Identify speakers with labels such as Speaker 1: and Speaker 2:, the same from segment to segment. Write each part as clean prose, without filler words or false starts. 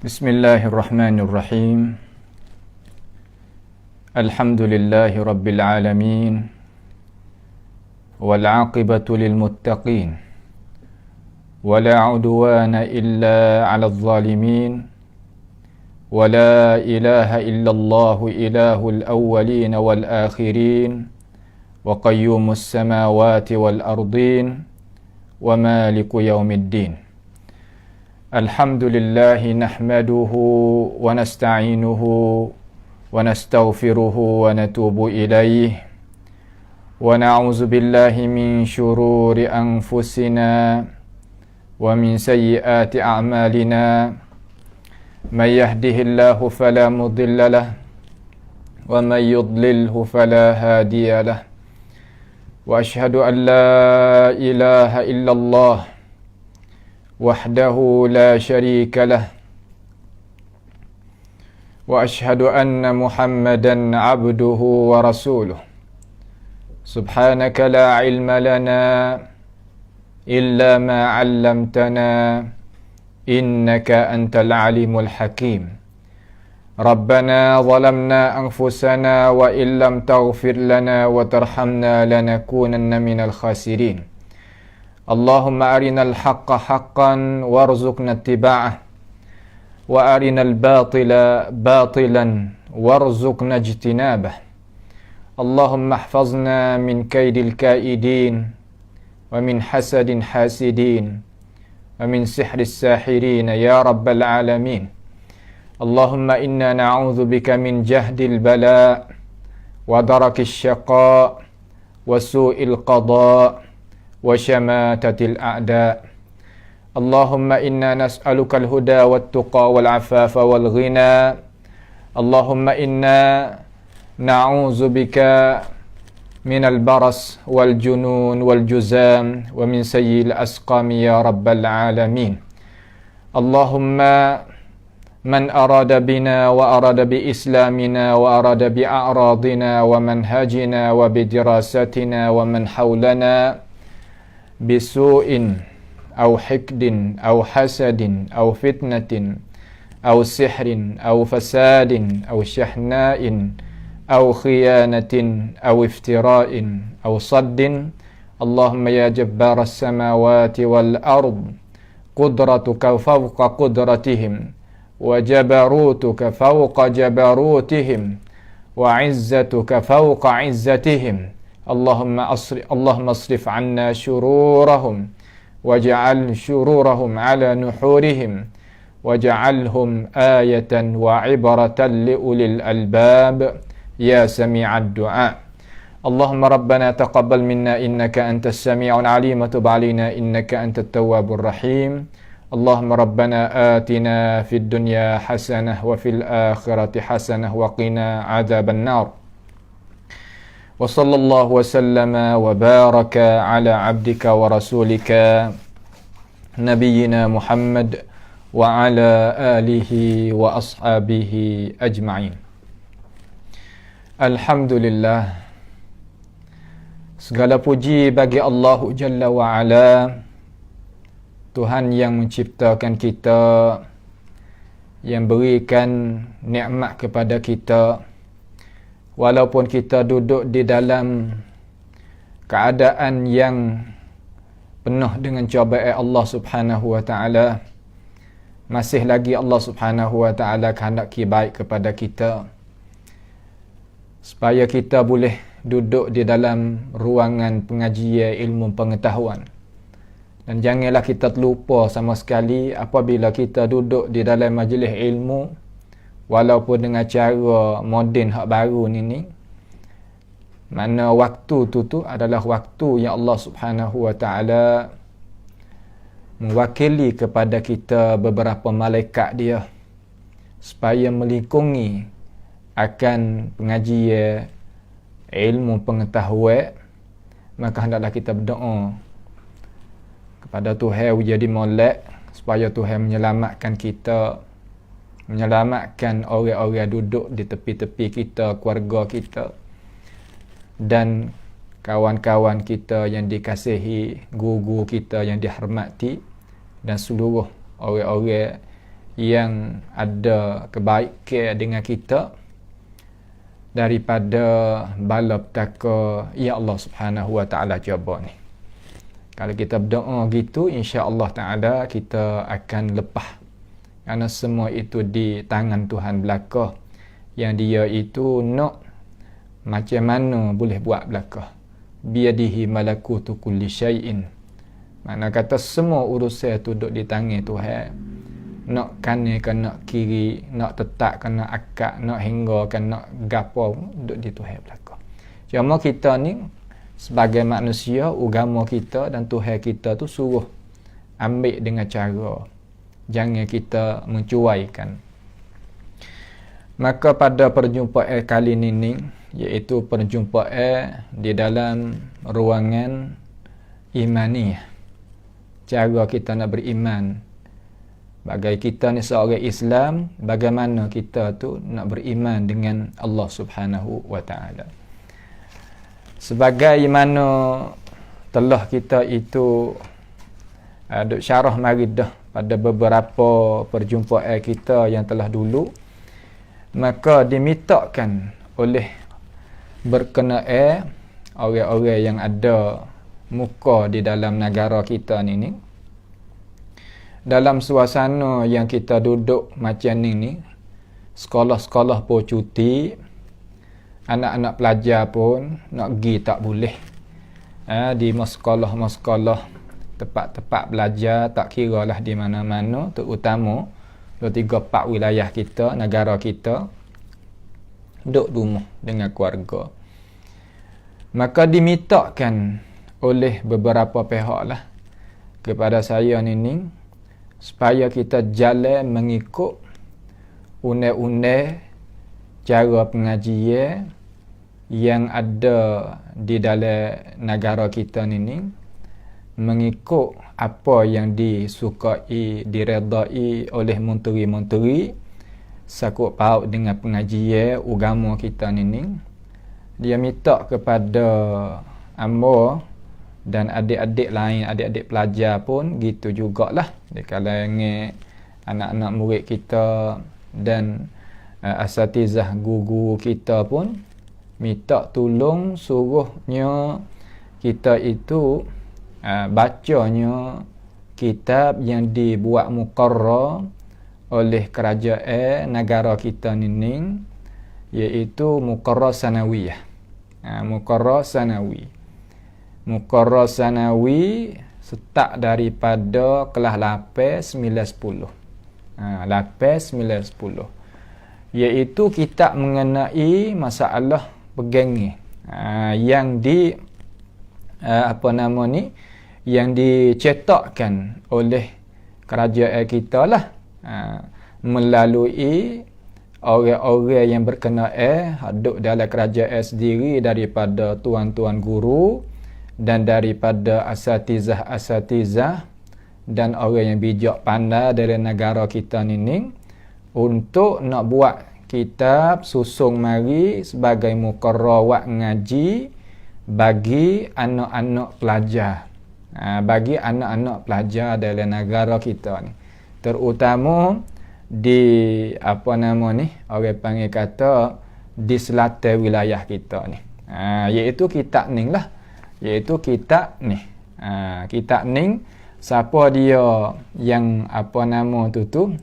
Speaker 1: Bismillahirrahmanirrahim. Alhamdulillahi rabbil alamin. Wal 'aqibatu lil muttaqin. Wala 'udwana illa 'alal zalimin. Wala ilaha illallah ilahul awwalin wal akhirin. Wa qayyumus samawati wal ardin. Wa maliku yaumiddin. Alhamdulillahi nahmaduhu wa nasta'inuhu wa nastaghfiruhu wa natubu ilayhi wa na'udzu billahi min shururi anfusina wa min sayyiati a'malina may yahdihillahu fala mudilla lahu wa may yudlilhu fala hadiya lahu wa ashhadu an la ilaha illallah wahdahu la syarika lah wa ashhadu anna Muhammadan abduhu wa rasuluh. Subhanaka la ilma lana illa ma 'allamtana innaka antal alimul hakim. Rabbana zalamna anfusana wa illam taghfir lana wa tarhamna lanakunanna minal khasirin. Allahumma arinal haqqa haqqan warzuqna ittiba'ah wa arinal batila batilan warzuqna ijtinabah. Allahumma ihfazna min kaidil kaidin wa min hasadin hasidin wa min sihris sahirin ya rabbal alamin. Allahumma inna na'udzu bika min jahdil bala wa darakis syaqa wa su'il qada wa syamatatil a'da. Allahumma inna nas'aluka al-huda wat-tuqa wal-afafa wal-ghina. Allahumma inna na'udzu bika minal baras wal-junun wal-juzam wa min sayyi'il asqami ya rabbal alamin. Allahumma man arada bina wa arada bi islamina wa arada bi a'radina wa manhajina wa bi dirasatina wa man hawlana bisu'in aw hikdin aw hasadin aw fitnatin aw sihrin aw fasadin aw syahna'in aw khiyanatin aw iftira'in aw saddin. Allahumma ya jabbaras samawati wal ard qudratuka fawqa qudratihim wa jabarutuka fawqa jabarutihim wa izzatuka fawqa izzatihim. Allahumma asrif anna syururahum waj'al syururahum ala nuhurihim waj'alhum ayatan wa ibaratan liulil albab ya sami'ad du'a. Allahumma rabbana taqabbal minna innaka antas sami'ul alim wa tub 'alaina innaka antat tawwabur rahim. Allahumma rabbana atina fid dunya hasanah wa fil akhirati hasanah wa qina adzaban nar. Wa sallallahu wa sallama wa baraka ala abdika wa rasulika nabiyyina Muhammad wa ala alihi wa ashabihi ajma'in. Alhamdulillah, segala puji bagi Allah Jalla wa Ala, Tuhan yang menciptakan kita, yang berikan nikmat kepada kita. Walaupun kita duduk di dalam keadaan yang penuh dengan cubaan Allah Subhanahu wa taala, masih lagi Allah Subhanahu wa taala kehendaki baik kepada kita, supaya kita boleh duduk di dalam ruangan pengajian ilmu pengetahuan. Dan janganlah kita terlupa sama sekali apabila kita duduk di dalam majlis ilmu, walaupun dengan cara moden hak baru ni, mana waktu tu adalah waktu yang Allah Subhanahu wa taala mewakili kepada kita beberapa malaikat dia supaya melindungi akan pengajian ilmu pengetahuan. Maka hendaklah kita berdoa kepada Tuhan jadi molek supaya Tuhan menyelamatkan kita, menyelamatkan orang-orang duduk di tepi-tepi kita, keluarga kita dan kawan-kawan kita yang dikasihi, guru-guru kita yang dihormati dan seluruh orang-orang yang ada kebaikan dengan kita daripada bala petaka ya Allah Subhanahu wa taala cuba ni. Kalau kita berdoa gitu, insya-Allah taala kita akan lepas. Kerana semua itu di tangan Tuhan belaka. Yang dia itu nak macam mana boleh buat belaka. Biadihi malakutu kulli syai'in. Mana kata semua urusan itu duduk di tangan Tuhan. Nak kanan ke nak kiri, nak tetap ke nak akak, nak hingga ke nak gapo, duduk di Tuhan belaka. Cuma kita ni sebagai manusia, agama kita dan Tuhan kita tu suruh ambil dengan cara, jangan kita mencuaikan. Maka pada perjumpaan kali ini, iaitu perjumpaan di dalam ruangan imani, cara kita nak beriman. Bagai kita ni seorang Islam, bagaimana kita tu nak beriman dengan Allah Subhanahu wa taala. Sebagai mana telah kita itu duk syarah mari dah pada beberapa perjumpaan kita yang telah dulu, maka dimintakan oleh berkenaan orang-orang yang ada muka di dalam negara kita ni, dalam suasana yang kita duduk macam ni, sekolah-sekolah pun cuti, anak-anak pelajar pun nak pergi tak boleh. Di sekolah-sekolah, tempat-tempat belajar, tak kira lah di mana-mana, terutama 2-3-4 wilayah kita, negara kita, duduk rumah dengan keluarga. Maka dimintakan oleh beberapa pihak lah kepada saya ni, supaya kita jalan mengikut undang-undang cara pengajian yang ada di dalam negara kita ni, mengikut apa yang disukai, diredai oleh menteri-menteri sakut paut dengan pengajian agama kita ni. Dia minta kepada amba dan adik-adik lain, adik-adik pelajar pun gitu jugalah di kalangan anak-anak murid kita dan asatizah guru kita pun minta tolong suruhnya kita itu bacanya kitab yang dibuat muqarrar oleh kerajaan negara kita ni, iaitu muqarrar sanawiyah. Muqarrar sanawi. Muqarrar sanawi start daripada kelas 8, 9, 10. 8, 9, 10. Iaitu kitab mengenai masalah pegangan yang yang dicetakkan oleh kerajaan kita lah, melalui orang-orang yang berkenaan duduk dalam kerajaan sendiri, daripada tuan-tuan guru dan daripada asatizah dan orang yang bijak pandai dari negara kita ni, untuk nak buat kitab susung mari sebagai muqarrar wak ngaji bagi anak-anak pelajar. Bagi anak-anak pelajar dalam negara kita ni, terutama di orang panggil kata di selatan wilayah kita ni, iaitu kitab ni lah, iaitu kitab ni. Kitab ni, siapa dia yang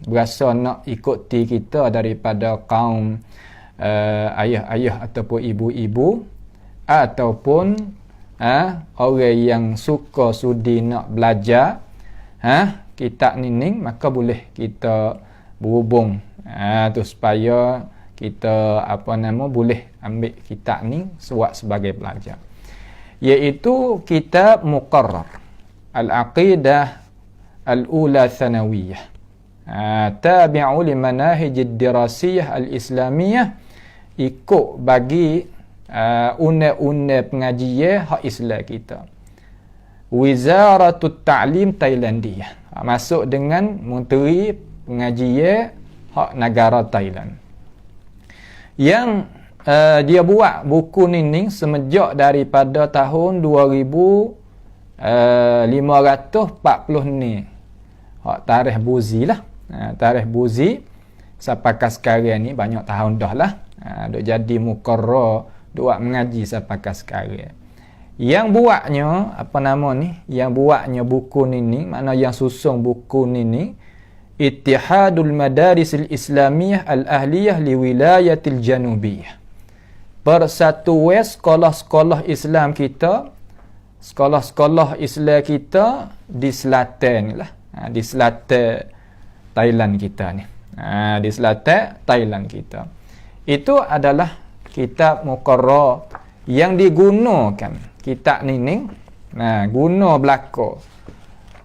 Speaker 1: berasa nak ikuti kita daripada kaum ayah-ayah ataupun ibu-ibu, ataupun orang yang suka sudi nak belajar kitab ni, maka boleh kita berhubung tu supaya kita boleh ambil kitab ni sebagai pelajar, iaitu kitab muqarrar Al-Aqidah Al-Ula Thanawiyah, tabi'u li manahij ad-dirasiyah al-islamiyah, ikut bagi undang-undang pengajian hak Islam kita. Wizaratut Ta'lim Thailandiyah, masuk dengan menteri pengajian hak negara Thailand, yang dia buat buku ni semenjak daripada tahun 540 ni, hak tarikh Buzi lah. Tarikh Buzi sampai ke sekarang ni banyak tahun dah lah. Duk jadi muqarrar, duk mengaji sampai ke sekarang. Yang buatnya apa nama ni? Yang buatnya buku ni, makna yang susung buku ni Ittihadul Madarisil Islamiyah Al-Ahliyah li Wilayatil Janubiyah. Persatuan sekolah-sekolah Islam kita, sekolah-sekolah Islam kita di selatan ni lah. Di selatan Thailand kita ni. Di selatan Thailand kita. Itu adalah kitab muqarrar yang digunakan. Kitab ni guna belaka.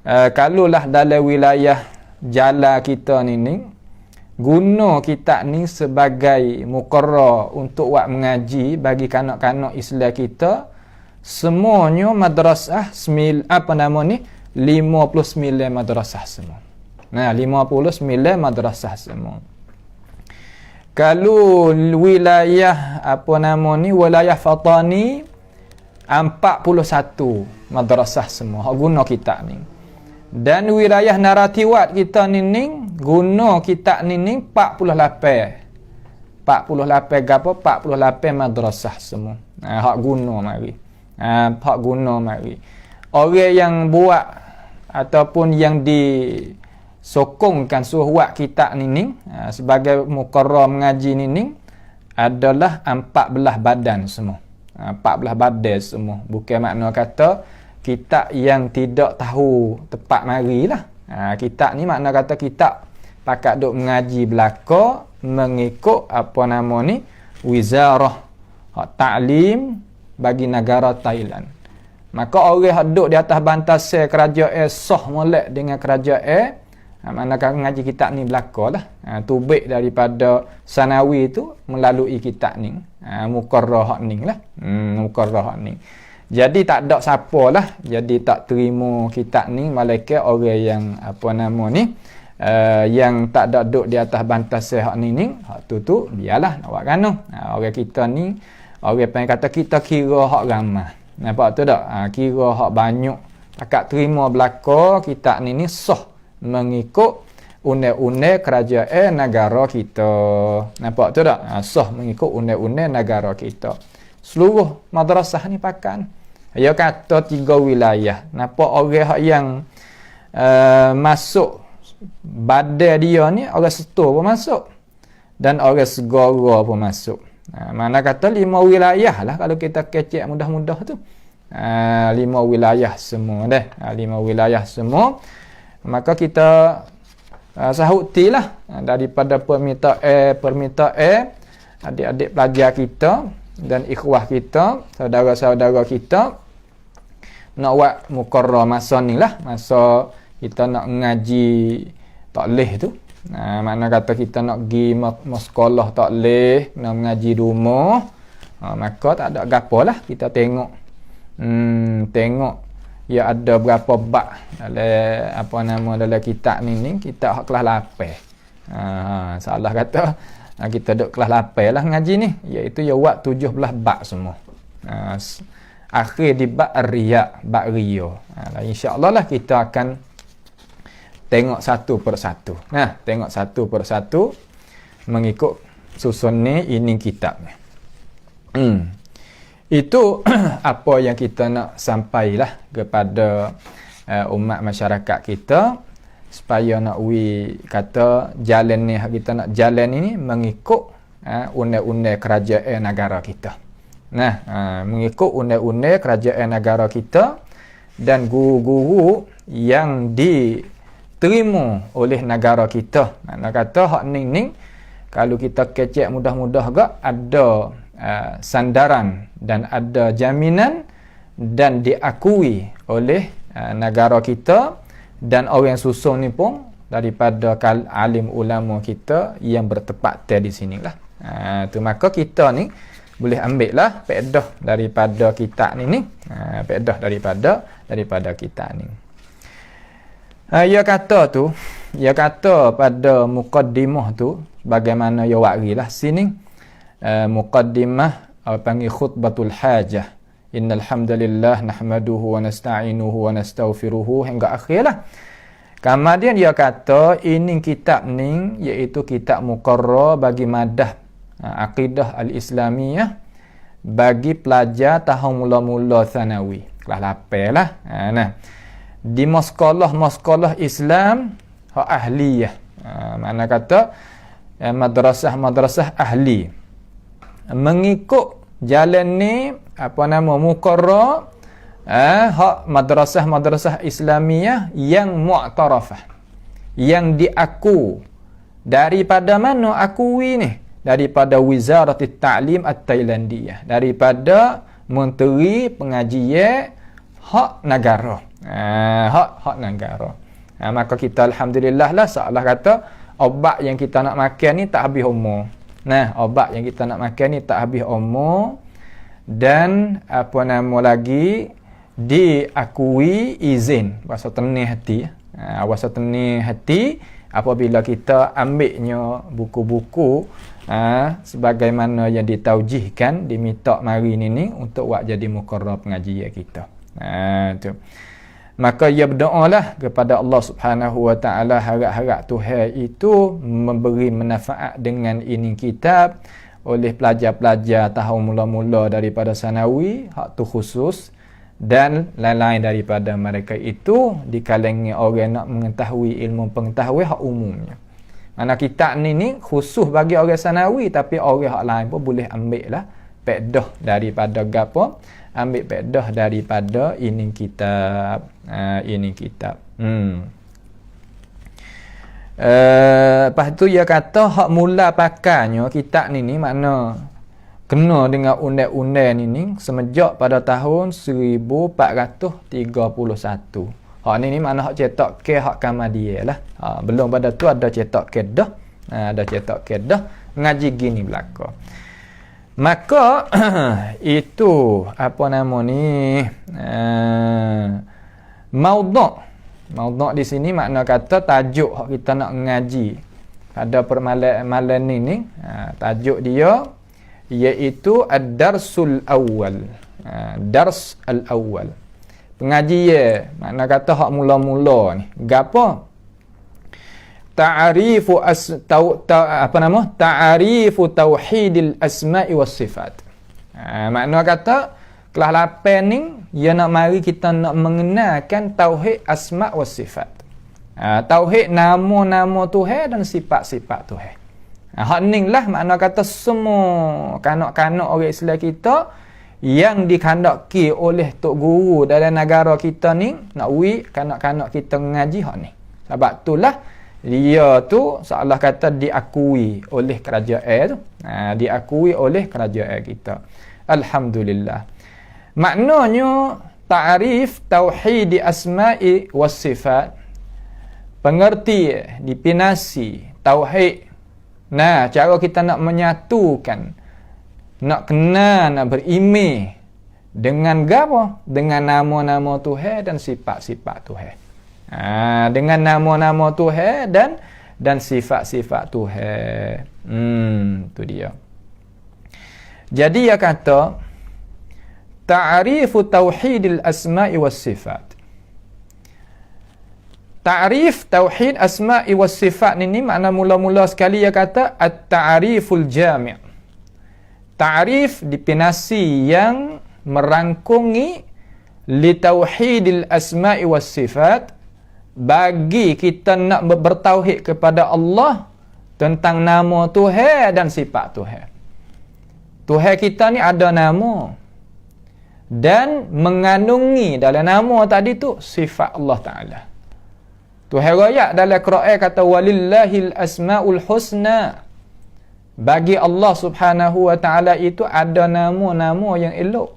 Speaker 1: Kalaulah dalam wilayah jala kita ni guna kitab ni sebagai muqarrar untuk buat mengaji bagi kanak-kanak Islam kita, semuanya madrasah 59 madrasah semua. 59 madrasah semua. Kalau wilayah wilayah Fatani 41 madrasah semua hak guna kitab ni. Dan wilayah Naratiwat kita ni guna kitab ni 48 gapo 48 madrasah semua. Hak guna mari. Hak guna mari. Orang yang buat ataupun yang disokongkan suruh buat kitab ni sebagai muqarrar mengaji ni adalah 14 badan semua. 14 badan semua. Bukan makna kata kitab yang tidak tahu tepat marilah. Kitab ni makna kata kitab pakat duk mengaji belaka mengikut wizarah ta'lim bagi negara Thailand. Maka orang yang duduk di atas bantasan kerajaan sah molek dengan kerajaan, manakala ngaji kitab ni belaka lah. Tubik daripada sanawi tu melalui kitab ni. Muqarrar hak ni lah. Muqarrar hak ni. Jadi tak ada siapa lah. Jadi tak terima kitab ni malaikat orang yang yang tak ada duduk di atas bantasan hak ni. Hak tu biarlah nak buat kano. Orang kita ni, orang pengen kata kita kira hak ramah. Nampak tu tak? Kira hak banyak. Takak terima belaka kitab ni sah mengikut undang-undang kerajaan negara kita. Nampak tu tak? Sah mengikut undang-undang negara kita. Seluruh madrasah ni pakan. Dia kata 3 wilayah. Nampak orang yang masuk badan dia ni, orang Setor pun masuk. Dan orang Segara pun masuk. Mana kata 5 wilayah lah kalau kita kecek mudah-mudah tu. 5 wilayah semua dah. 5 wilayah semua. Maka kita sahuti lah daripada permintaan adik-adik pelajar kita dan ikhwah kita, saudara-saudara kita nak buat muqarrar masa ni lah, masa kita nak ngaji taklih tu. Makna kata kita nak pergi sekolah taklih, nak mengaji di rumah, maka tak ada gapo lah, kita tengok ya ada berapa bab dalam dalam kitab ni kitab hak kelas 8. Salah kata kita duduk kelas 8 lah ngaji ni, iaitu ya buat 17 bab semua. Akhir di bab riya, bab riya. Insya-Allah lah kita akan tengok satu persatu. Tengok satu persatu mengikut susun ni ini kitabnya. Itu apa yang kita nak sampailah kepada umat masyarakat kita, supaya nak kata jalan ni kita nak jalan ini mengikut undang-undang kerajaan negara kita. Mengikut undang-undang kerajaan negara kita dan guru-guru yang diterima oleh negara kita. Nak kata hak ning kalau kita kecek mudah-mudah gak ada sandaran dan ada jaminan dan diakui oleh negara kita dan orang yang susun ni pun daripada alim ulama kita yang bertepatan di sinilah. Tu maka kita ni boleh ambil lah faedah daripada kitab ni. Faedah daripada kitab ni. Ia kata pada muqaddimah tu bagaimana ia wakrilah sini. Muqaddimah panggil khutbatul hajah. Innal hamdalillah nahmaduhu wa nasta'inuhu wa nastaghfiruhu hingga akhirlah. Kemudian dia kata ini kitab ni iaitu kitab muqarrar bagi madah akidah al-Islamiyah bagi pelajar tahun mula-mula sanawi. Kelas 8 lah. Nah. Di maskalah Islam hak ahliyah. Makna kata madrasah ahli. Mengikut jalan ni muqarrar hak madrasah Islamiyah yang mu'tarafah, yang diaku daripada mana akui ni, daripada Wizarat Ta'lim At-Thailandiyah, daripada Menteri Pengajian hak negara, hak negara. Maka kita alhamdulillah lah, seolah kata obat yang kita nak makan ni tak habis umur. Obat yang kita nak makan ni tak habis umur, dan lagi diakui izin bahasa tenih hati. Bahasa tenih hati apabila kita ambilnya buku-buku sebagaimana yang ditaujihkan, diminta mari ni untuk buat jadi muqarrar pengajian kita. Tu. Maka ia berdoalah kepada Allah Subhanahu wa taala, harap-harap Tuhan itu memberi manfaat dengan ini kitab oleh pelajar-pelajar tahun mula-mula daripada sanawi, hak tu khusus, dan lain-lain daripada mereka itu di kalangan orang nak mengetahui ilmu pengetahuan hak umumnya. Mana kitab ni khusus bagi orang sanawi, tapi orang hak lain pun boleh ambil lah faedah daripada gapo, ambil faedah daripada ini kitab. Lepas tu dia kata hak mula pakainya kitab ni makna kena dengan undang-undang ni semenjak pada tahun 1431. Hak ni makna hak cetak ke hak Ahmadiyah lah. Belum pada tu ada cetak ke dah. Ada cetak ke dah ngaji gini belaka. Maka itu maudhu' di sini makna kata tajuk hak kita nak ngaji pada permalan ni tajuk dia iaitu ad-darsul awal. Dars al-awwal. Pengajian makna kata hak mula-mula ni. Gapo? Ta'arifu ta'arifu tauhidil asma'i was sifat. Makna kata kelas 8 ni ia nak mari kita nak mengenalkan tauhid asma' was sifat. Tauhid nama-nama Tuhan dan sifat-sifat Tuhan. Hak ni lah makna kata semua kanak-kanak orang Islam kita yang dikandaki oleh tok guru dalam negara kita ni nak kanak-kanak kita mengaji hak ni. Sebab itulah dia tu seolah kata diakui oleh kerajaan tu. Diakui oleh kerajaan kita. Alhamdulillah. Maknanya ta'rif tauhid asma'i was sifat, pengerti definisi tauhid. Cara kita nak menyatukan, nak kenal, nak berimej dengan apa? Dengan nama-nama Tuhan dan sifat-sifat Tuhan. Dengan nama-nama Tuhan dan sifat-sifat Tuhan. Tu dia. Jadi dia kata ta'rifu tauhidil asma'i was sifat. Ta'rif tauhid asma'i was sifat ni makna mula-mula sekali dia kata at-ta'riful jami'. Ta'rif definisi yang merangkungi li tauhidil asma'i was sifat, bagi kita nak bertauhid kepada Allah tentang nama Tuhan dan sifat Tuhan. Tuhan kita ni ada nama dan mengandungi dalam nama tadi tu sifat Allah Ta'ala. Tuhan raya dalam Quran kata walillahil asmaul husna. Bagi Allah Subhanahu wa Ta'ala itu ada nama-nama yang elok.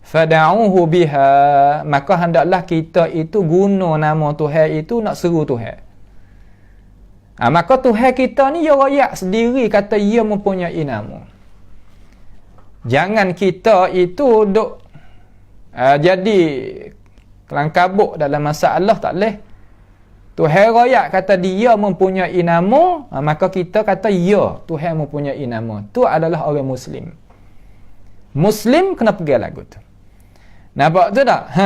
Speaker 1: Fada'uhu biha, maka hendaklah kita itu guna nama Tuhan itu nak seru Tuhan. Maka Tuhan kita ni dia raya sendiri kata ia mempunyai nama. Jangan kita itu duk jadi kelangkabut dalam masalah, tak boleh. Tuhan raya kata dia mempunyai nama, maka kita kata ya, Tuhan mempunyai nama. Tu adalah orang Muslim. Muslim kena pegang lagu tu. Nampak tu tak?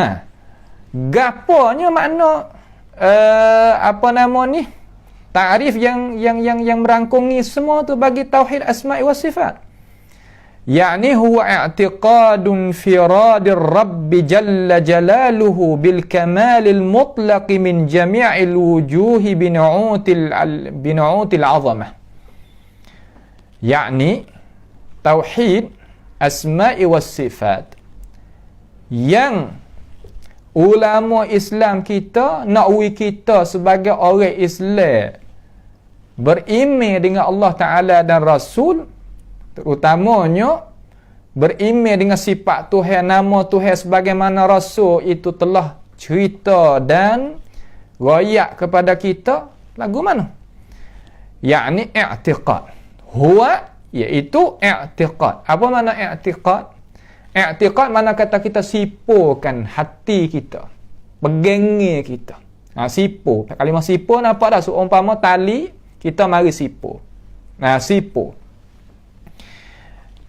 Speaker 1: Gaponya makna apa nama ni, ta'rif yang merangkungi semua tu bagi tauhid asma'i was sifat. Yani huwa i'tiqadun firadir rabbi jalla jalaluhu bil kamalil mutlaq min jami'il wujuhi binu'util azamah. Yani tauhid asma'i was sifat yang ulama Islam kita nak kita sebagai orang Islam beriman dengan Allah Ta'ala dan Rasul, terutamanya beriman dengan sifat Tuhan, nama Tuhan sebagaimana Rasul itu telah cerita dan royak kepada kita. Lagu mana? Yakni i'tiqad. Huwa, iaitu i'tiqad. Apa makna i'tiqad? I'tiqad mana kata kita sipukan hati kita, pegangi kita. Sipu. Kalimah sipu nampak dah? Seumpama tali, kita mari sipu. Sipu.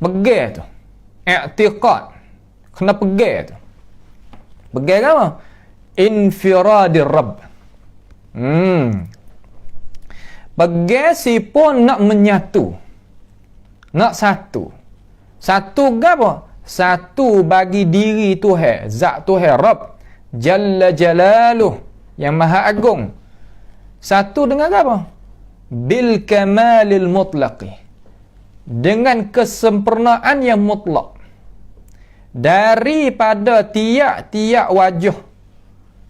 Speaker 1: Pegang tu. I'tiqad. Kena pegang tu. Pegang apa? Infiradir Rabb. Pegang sipu nak menyatu. Nak satu. Satu ke apa? Satu bagi diri Tuhan. Zat Tuhan Rabb. Jalla Jalaluh. Yang Maha Agung. Satu dengan apa? Bil kamalil mutlaqi. Dengan kesempurnaan yang mutlak. Daripada tiap-tiap wajah.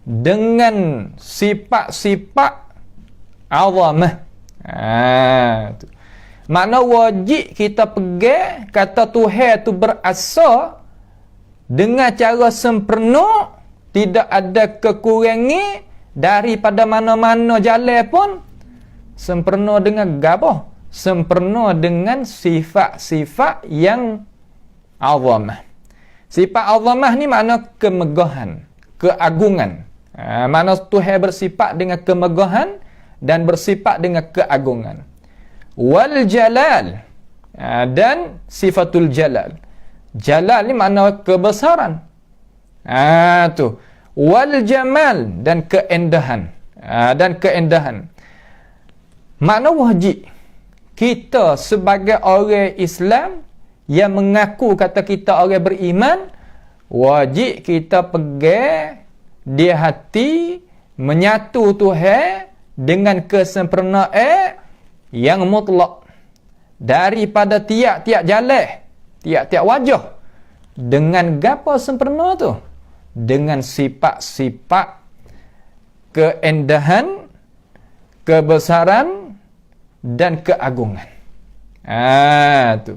Speaker 1: Dengan sifat-sifat azamah. Tu. Makna wajib kita pegang kata Tuhan tu berasal dengan cara sempurna, tidak ada kekurangan daripada mana-mana jalan pun. Sempurna dengan apa? Sempurna dengan sifat-sifat yang azamah. Sifat azamah ni makna kemegahan, keagungan. Makna Tuhan bersifat dengan kemegahan dan bersifat dengan keagungan. Wal jalal, dan sifatul jalal. Jalal ni makna kebesaran. Tu. Wal jamal, dan keindahan. Makna wajib kita sebagai orang Islam yang mengaku kata kita orang beriman, wajib kita pegang di hati, menyatu Tuhan dengan kesempurnaan yang mutlak daripada tiap-tiap jalan, tiap-tiap wajah. Dengan gapo sempurna tu? Dengan sifat-sifat keindahan, kebesaran dan keagungan. Tu.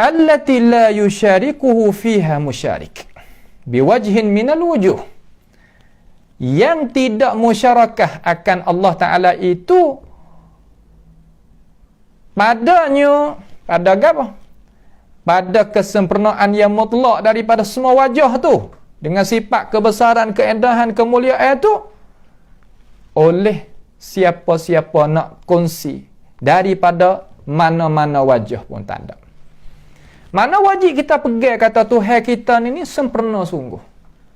Speaker 1: Allati la yusyarikuhu fiha musyarik biwajhin minal wujuh. Yang tidak musyarakah akan Allah Ta'ala itu padanya, pada apa? Pada kesempurnaan yang mutlak daripada semua wajah tu, dengan sifat kebesaran, keindahan, kemuliaan itu, oleh siapa-siapa nak kongsi daripada mana-mana wajah pun tak ada. Mana wajib kita pegang kata Tuhan kita ni sempurna sungguh.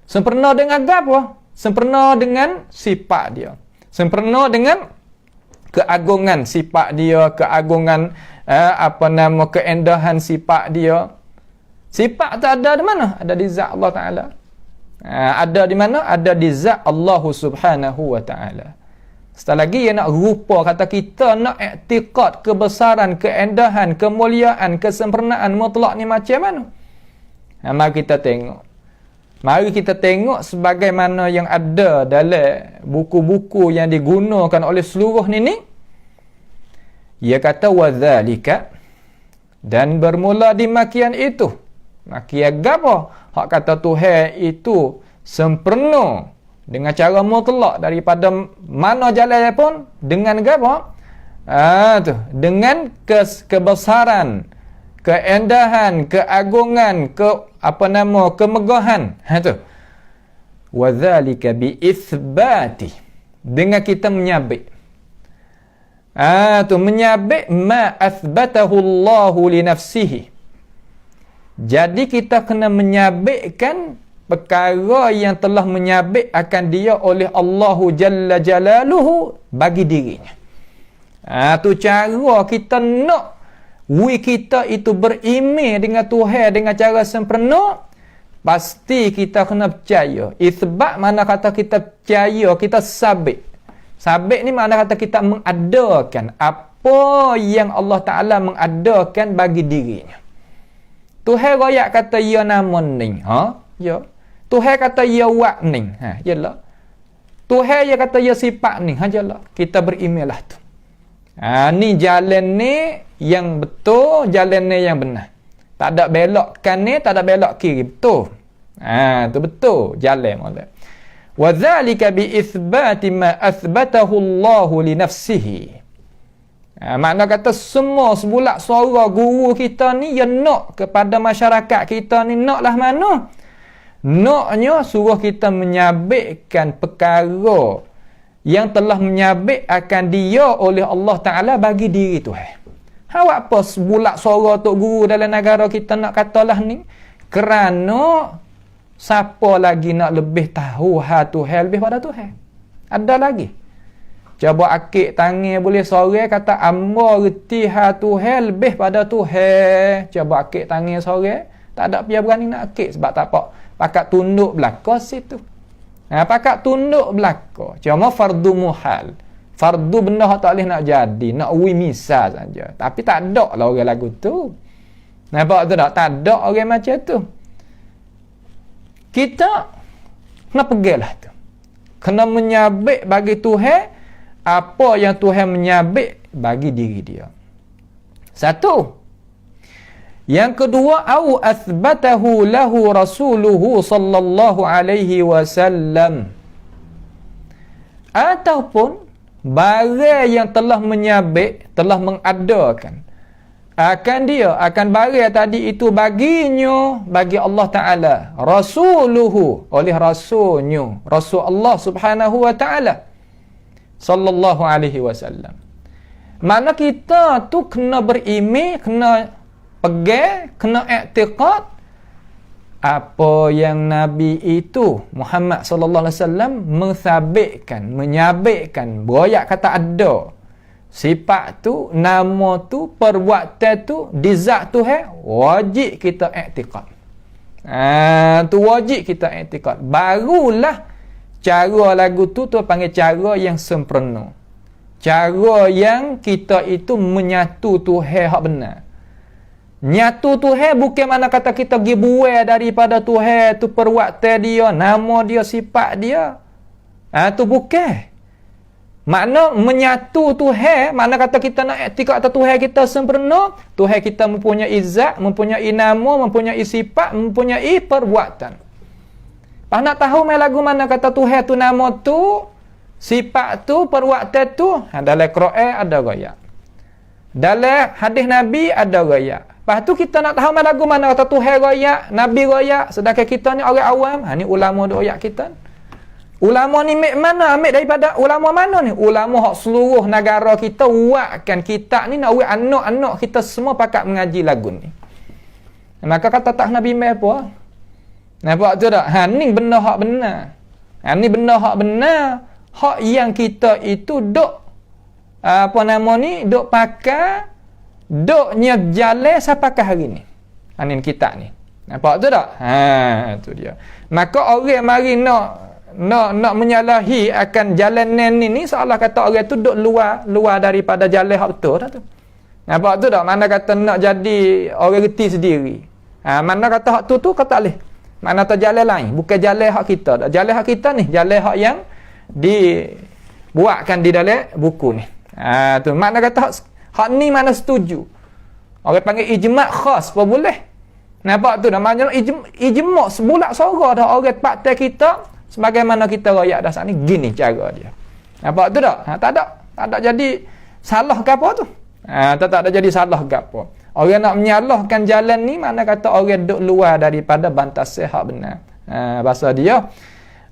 Speaker 1: Sempurna dengan apa? Sempurna dengan sifat dia. Sempurna dengan keagungan sifat dia, keagungan keindahan sifat dia. Sifat tak ada di mana? Ada di zat Allah Ta'ala. Ada di mana? Ada di zat Allah Subhanahu wa Ta'ala. Setelah lagi yang nak rupa kata kita nak i'tiqad kebesaran, keindahan, kemuliaan, kesempurnaan mutlak ni macam mana? Mari kita tengok. Mari kita tengok sebagaimana yang ada dalam buku-buku yang digunakan oleh seluruh ni. Ia kata wadzalika, dan bermula di makian itu. Makian gapo? Hak kata Tuhan itu sempurna dengan cara mutlak daripada mana jalan pun dengan gapo? Dengan kebesaran, keindahan, keagungan, kemegahan. Tu. Wadzalika bi itsbati, dengan kita menyabit. Menyabit ma athbatahu Allah li nafsihi. Jadi kita kena menyabitkan perkara yang telah menyabit akan dia oleh Allahu Jalla Jalaluhu bagi dirinya. Tu cara kita nak kita itu beriman dengan Tuhan dengan cara sempurna. Pasti kita kena percaya. Isbat mana kata kita percaya, kita sabit. Sabit ni mana kata kita mengadakan apa yang Allah Ta'ala mengadakan bagi dirinya. Tuhan royak kata ya nama ni. Ya. Tuhan kata ya wak ni. Yalah. Tuhan ya kata ya sifat ni. Jelah. Kita berimanlah tu. Ni jalan ni yang betul, jalan ni yang benar. Tak ada belok kanan, tak ada belok kiri. Betul. Tu betul jalan molek. Wa dzalika bi itsbati ma athbatahu Allah li nafsihi. Makna kata semua sebulak suara guru kita ni yang nak kepada masyarakat kita ni naklah mana? Naknya suruh kita menyabitkan perkara yang telah menyabit akan dia oleh Allah Ta'ala bagi diri Tuhan. Awak apa sebulak suara tok guru dalam negara kita nak katalah ni? Kerana siapa lagi nak lebih tahu Tuhan lebih pada Tuhan? Ada lagi? Coba akik tangan boleh sore kata amba reti Tuhan lebih pada Tuhan. Coba akik tangan sore, tak ada pihak berani nak akik sebab tak apa. Pakat tunduk belaka situ. Pakat tunduk belaka. Cuma fardu muhal. Fardu benda tak boleh nak jadi, nak uwi misal saja. Tapi tak ada lah orang lagu tu. Nampak tu tak? Tak ada orang macam tu. Kita kena pergilah tu. Kena menyabit bagi Tuhan apa yang Tuhan menyabit bagi diri dia. Satu. Yang kedua, au athbatahu lahu rasuluhu sallallahu alaihi wasallam. Ataupun barang yang telah menyabit, telah mengadakan akan dia, akan barang tadi itu baginya, bagi Allah Ta'ala, rasuluhu, oleh rasulnya, rasul Allah Subhanahu wa Ta'ala sallallahu alaihi wasallam. Mana kita tu kena beriman, kena pegang, kena i'tiqad apa yang Nabi itu Muhammad sallallahu alaihi wasallam mensabitkan, menyabitkan, beroyak kata ada sifat tu, nama tu, perbuatan tu di zat Tuhan, wajib kita i'tiqad. Tu wajib kita i'tiqad. Barulah cara lagu tu panggil cara yang sempurna. Cara yang kita itu menyatu Tuhan hak benar. Nyatu Tuhan bukan mana kata kita pergi buai daripada Tuhan tu perbuatan dia, nama dia, sifat dia. Tu bukan. Makna menyatu Tuhan, mana kata kita nak i'tikad atas Tuhan kita sempurna, Tuhan kita mempunyai zat, mempunyai nama, mempunyai sifat, mempunyai perbuatan. Pas nak tahu mai lagu mana kata Tuhan tu, nama tu, sifat tu, perbuatan tu, dalam Quran ada gaya. Dalam hadis Nabi ada gaya. Lepas tu kita nak tahu lagu mana kata Tuhan royak, Nabi royak, sedangkan kita ni orang awam. Ni ulama royak kita. Ulama ni mana? Ambil daripada ulama mana ni? Ulama hak seluruh negara kita buatkan kita ni nak buat anak-anak kita semua pakat mengaji lagu ni. Maka kata tak Nabi mai apa? Nampak tu tak? Ni benda hak benar. Ni benda hak benar. Hak yang kita itu duk apa nama ni? Duk pakai, duknya jalan sampai ke hari ni. Ni kita ni. Nampak tu tak? Tu dia. Maka orang mari nak menyalahi akan jalan ni seolah kata orang tu duk luar daripada jalan hak betul dah tu. Nampak tu tak? Mana kata nak jadi orang reti sendiri. Mana kata hak tu kata leh. Mana tu jalan lain, bukan jalan hak kita. Jalan hak kita ni, jalan hak yang dibuatkan di dalam buku ni. Tu makna kata hak ni mana setuju. Orang panggil ijma' khas apa boleh. Nampak tu dah maknanya ijma' sebulak suara dah orang partai kita sebagaimana kita royak dah saat ni gini cara dia. Nampak tu tak? Tak ada jadi salah ke apa tu. Tak ada jadi salah ke apa. Orang nak menyalahkan jalan ni mana kata orang duduk luar daripada bantas hak benar. Bahasa dia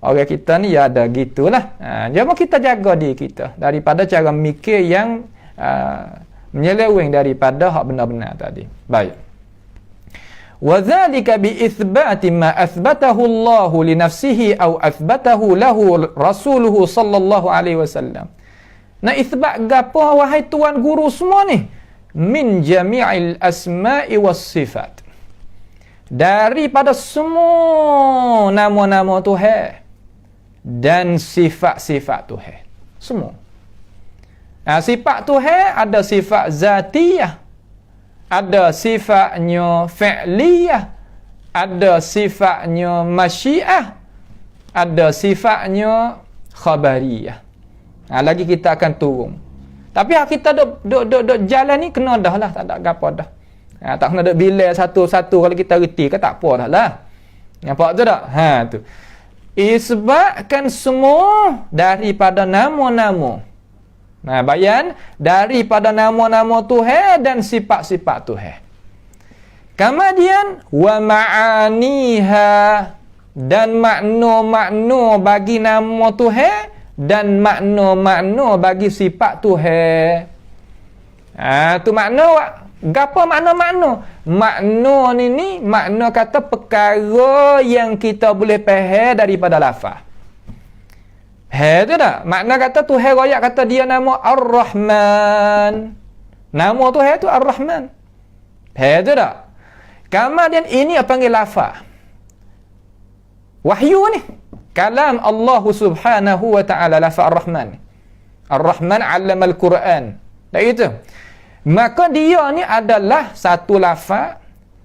Speaker 1: orang kita ni ya ada gitulah. Cuma kita jaga diri kita daripada cara mikir yang menyeleweng daripada hak benar-benar tadi. Baik. wa dzalika bi itsbati ma athbatahu Allah li nafsihi aw athbatahu lahu rasuluhu sallallahu alaihi wasallam. Nak isbat gapo wahai tuan guru semua ni? Min jami'il asma'i was sifat. Daripada semua nama-nama Tuhan dan sifat-sifat Tuhan. Semua. Sifat Tuhan ada sifat zatiyah, ada sifatnya fi'liyah, ada sifatnya masyiah, ada sifatnya khabariyah. Lagi kita akan turun. Tapi kita duk jalan ni kena dah lah, tak ada gapo dah. Tak kena duk bila satu-satu kalau kita reti ke tak apa dah lah. Nampak tu tak? Tu. Isbatkan semua daripada nama-nama. Bayan daripada nama-nama Tuhan dan sifat-sifat Tuhan. Kemudian wa ma'aniha, dan makna-makna bagi nama Tuhan dan makna-makna bagi sifat Tuhan. Tu makna gapo makna-makna? Makna ni makna kata perkara yang kita boleh faham daripada lafaz. Tu tak? Makna kata Tuhan royak kata dia nama Ar-Rahman. Nama Tuhan tu Ar-Rahman. Tu tak? Kemudian ini apa panggil lafaz? Wahyu ni. Kalam Allah Subhanahu wa ta'ala, lafaz Ar-Rahman. Ar-Rahman 'allama al-Quran. Tak gitu? Maka dia ni adalah satu lafaz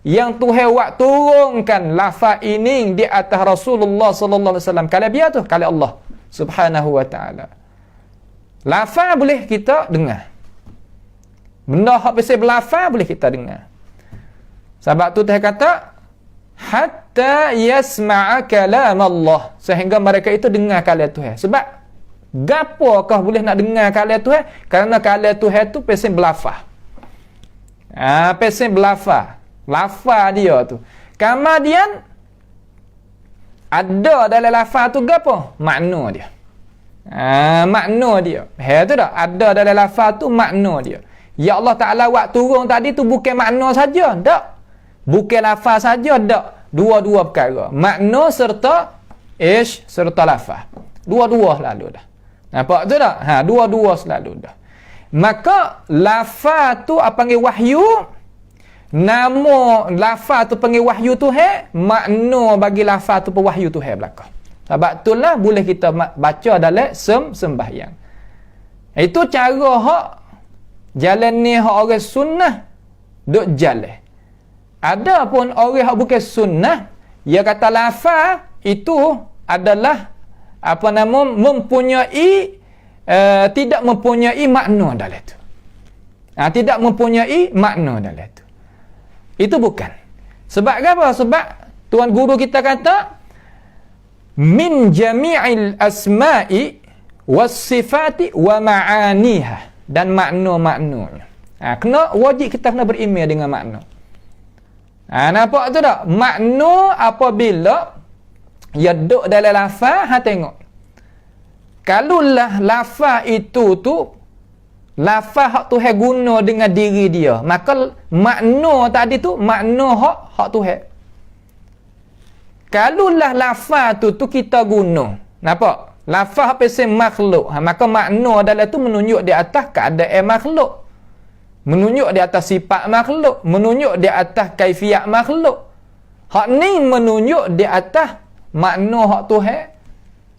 Speaker 1: yang Tuhan buat turunkan lafaz ini di atas Rasulullah sallallahu alaihi wasallam. Kalau dia tu, kalau Allah Subhanahu wa ta'ala. Lafaz boleh kita dengar. Benda hak pasal berlafaz boleh kita dengar. Sebab tu Tuhan kata hatta yasma'a kalam Allah, sehingga mereka itu dengar kalam Tuhan. Sebab gapokah boleh nak dengar kalam Tuhan? Kerana kalam Tuhan tu pasal berlafaz. Pasal berlafaz. Lafaz dia tu. Kemudian ada dalam lafaz tu gapo? Makna dia. Makna dia. Tu tak? Ada dalam lafaz tu makna dia. Ya Allah Ta'ala buat turun tadi tu bukan makna saja. Tak. Bukan lafaz saja. Tak. Dua-dua perkara. Makna serta serta lafaz. Dua-dua selalu dah. Nampak tu tak? Dua-dua selalu dah. Maka lafaz tu apa panggil wahyu? Nama lafaz tu panggil wahyu Tuhan, makna bagi lafaz tu pun wahyu Tuhan belaka. Sebab itulah boleh kita baca dalam sembahyang. Itu cara hak jalan ni hak orang sunnah duk jalan. Ada pun orang hak bukan sunnah, dia kata lafaz itu adalah apa nama mempunyai tidak mempunyai makna dalam itu. Tidak mempunyai makna dalam itu. Itu bukan. Sebab apa? Sebab tuan guru kita kata min jami'il asma'i was sifati wa ma'aniha, dan makna-maknanya. Kena wajib kita kena beriman dengan makna. Nampak tu tak? Makna apabila ia duduk dalam lafaz, tengok. Kalaulah lafaz itu tu lafaz hak Tuhan guna dengan diri dia, maka makna tadi tu makna hak Tuhan. Kalaulah lafaz tu kita guna, nampak? Lafaz pasal makhluk, maka makna dalam tu menunjuk di atas keadaan makhluk, menunjuk di atas sifat makhluk, menunjuk di atas kaifiat makhluk. Hak ni menunjuk di atas makna hak Tuhan,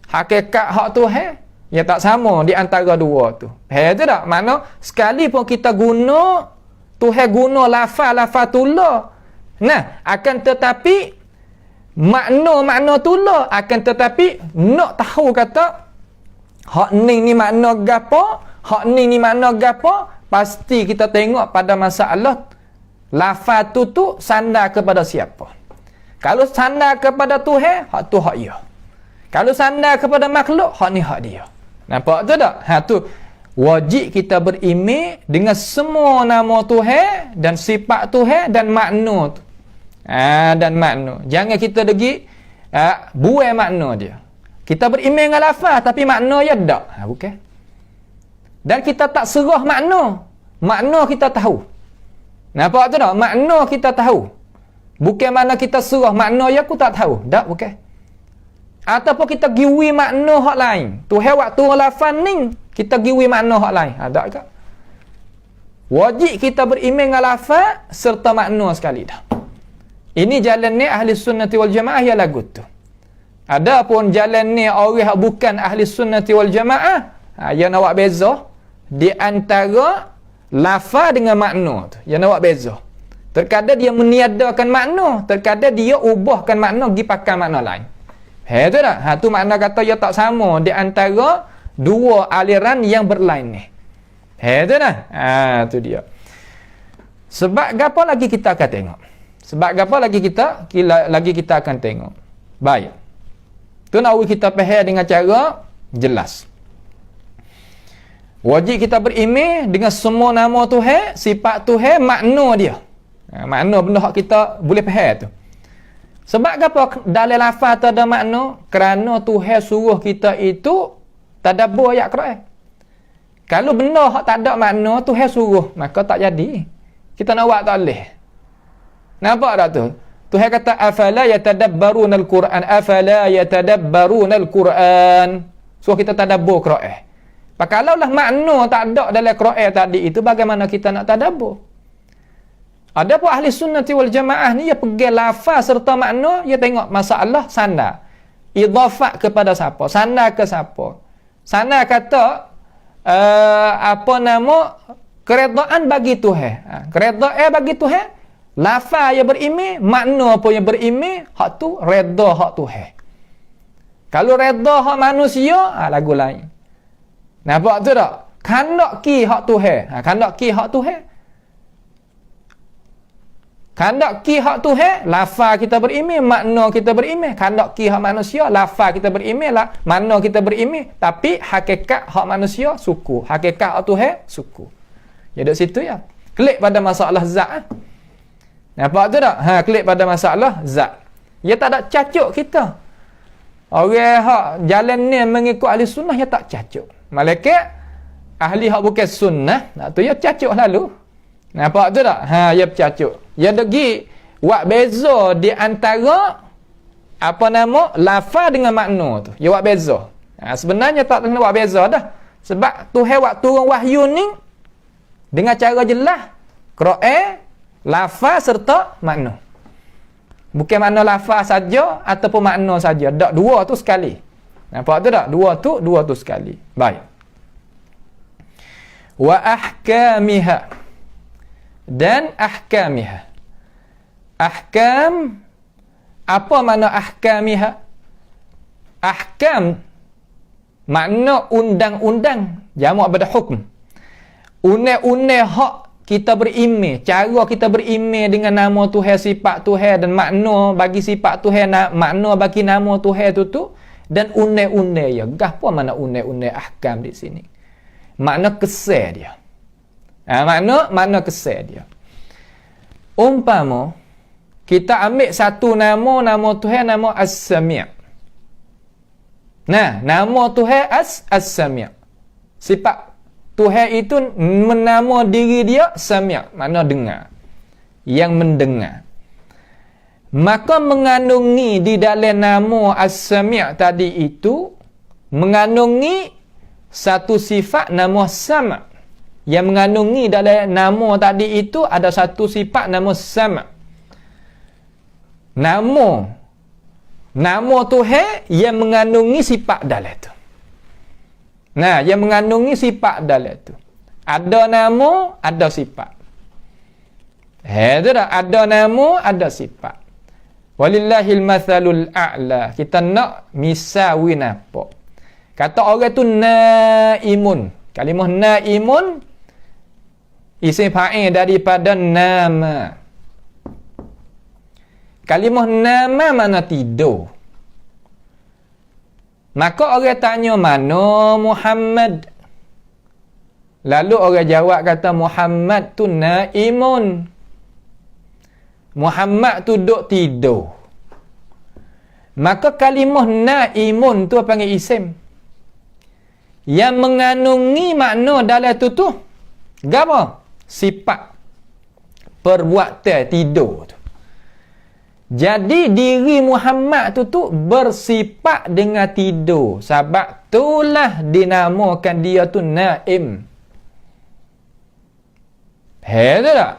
Speaker 1: hakikat hak Tuhan. Ya tak sama di antara dua tu. Tu tak? Makna sekali pun kita guna Tuhan guna lafaz tula. Akan tetapi makna tula, akan tetapi nak tahu kata hak ni makna gapo, hak ni makna gapo, pasti kita tengok pada masalah lafaz tu sandar kepada siapa. Kalau sandar kepada Tuhan, hak tu hak dia. Kalau sandar kepada makhluk, hak ni hak dia. Nampak tu tak? Tu wajib kita beriman dengan semua nama Tuhan dan sifat Tuhan dan makna tu. Dan makna. Jangan kita pergi buai makna dia. Kita beriman dengan lafaz tapi makna ya tak. Bukan. Dan kita tak serah makna. Makna kita tahu. Nampak tu tak? Makna kita tahu. Bukan mana kita surah makna ya aku tak tahu. Tak, bukan. Ataupun kita giwi makna hak lain. Tuhan waktu lafaz ni, kita giwi makna hak lain. Tak ke? Wajib kita beriman dengan lafaz serta makna sekali dah. Ini jalan ni ahli sunnati wal jamaah yang lagu tu. Adapun jalan ni orang bukan ahli sunnati wal jamaah, yang nak buat beza di antara lafaz dengan makna tu. Yang nak buat beza. Terkadang dia meniadakan makna, terkadang dia ubahkan makna pergi pakai makna lain. Tu tak? Tu makna kata dia tak sama di antara dua aliran yang berlain ni. Tu dah. Tu dia. Sebab apa lagi kita akan tengok? Sebab apa lagi kita akan tengok? Baik. Tu nak kita faham dengan cara jelas. Wajib kita beriman dengan semua nama Tuhan, sifat Tuhan, makna dia. Makna benda hak kita boleh faham tu. Sebab apa dalam lafaz tu ada makna? Kerana Tuhan suruh kita itu tadabbur ayat Quran. Kalau benda hak tak ada makna, Tuhan suruh, maka tak jadi. Kita nak buat tak boleh. Nampak tak tu? Tuhan kata afala yatadabbaruna al-Quran, afala yatadabbaruna al-Quran. Suruh kita tadabbur Quran. Kalaulah makna tak ada dalam Quran tadi itu, bagaimana kita nak tadabbur? Ada pun ahli sunnati wal jamaah ni, dia pegang lafaz serta makna, dia tengok masalah sandar. Idhafat kepada siapa? Sandar ke siapa? Sandar kata apa nama, keredaan bagi Tuhan. Keredaan bagi Tuhan, lafaz yang berimeh, makna pun yang berimeh, hak tu reda hak Tuhan. Kalau reda hak manusia, lagu lain. Nampak tu tak? Kandak ki hak Tuhan. Kandak ki hak Tuhan. Kandak ki hak Tuhan, lafaz kita berimeh, makna kita berimeh. Kandak ki hak manusia, lafaz kita berimeh, makna kita berimeh. Tapi hakikat hak manusia, suku. Hakikat hak Tuhan, suku. Ya duduk situ ya. Klik pada masalah zat. Nampak tu tak? Klik pada masalah zat. Dia tak ada cacuk kita. Orang hak jalan ni mengikut ahli sunnah, dia tak cacuk. Malaikat ahli hak bukan sunnah, tu dia cacuk lalu. Nampak tu tak? Dia bercacuk. Dia degi buat beza di antara apa nama, lafaz dengan makna tu. Dia buat beza. Sebenarnya tak kena buat beza dah. Sebab Tuhan waktu turun wahyu ni dengan cara jelas, Quran, lafaz serta makna. Bukan makna lafaz saja ataupun makna saja. Tak, dua tu sekali. Nampak tu tak? Dua tu sekali. Baik. Wa ahkamiha. Dan ahkamiha. Ahkam, apa makna ahkamiha? Ahkam makna undang-undang, jamak pada hukum. Undang-undang hak kita berimeh, cara kita berimeh dengan nama Tuhan, sifat Tuhan, dan makna bagi sifat Tuhan, makna bagi nama Tuhan tu dan undang-undang ya. Apa makna undang-undang ahkam di sini? Makna kesal dia. Makna kesal dia. Umpama kita ambil satu nama Tuhan, nama As-Sami'. Nah, nama Tuhan As-Sami'. Sifat Tuhan itu menama diri dia Sami', makna dengar. Yang mendengar. Maka mengandungi di dalam nama As-Sami' tadi itu, mengandungi satu sifat nama Sam'. Yang mengandungi dalam nama tadi itu ada satu sifat nama Sam'. Nama Tuhan yang mengandungi sifat dalam itu. Nah, yang mengandungi sifat dalam itu. Ada nama, ada sifat. Itu dah, ada nama, ada sifat. Walillahil mathalul a'la. Kita nak misawi apa? Kata orang tu naimun. Kalimah naimun isim fa'il daripada nama. Kalimah nama mana tidur. Maka orang tanya mana Muhammad. Lalu orang jawab kata Muhammad tu naimun. Muhammad tu duk tidur. Maka kalimah naimun tu panggil isim. Yang mengandungi makna dalam tu apa? Sifat perbuatan tidur tu. Jadi diri Muhammad tu bersifat dengan tidur. Sebab itulah dinamakan dia tu Naim. Tu tak?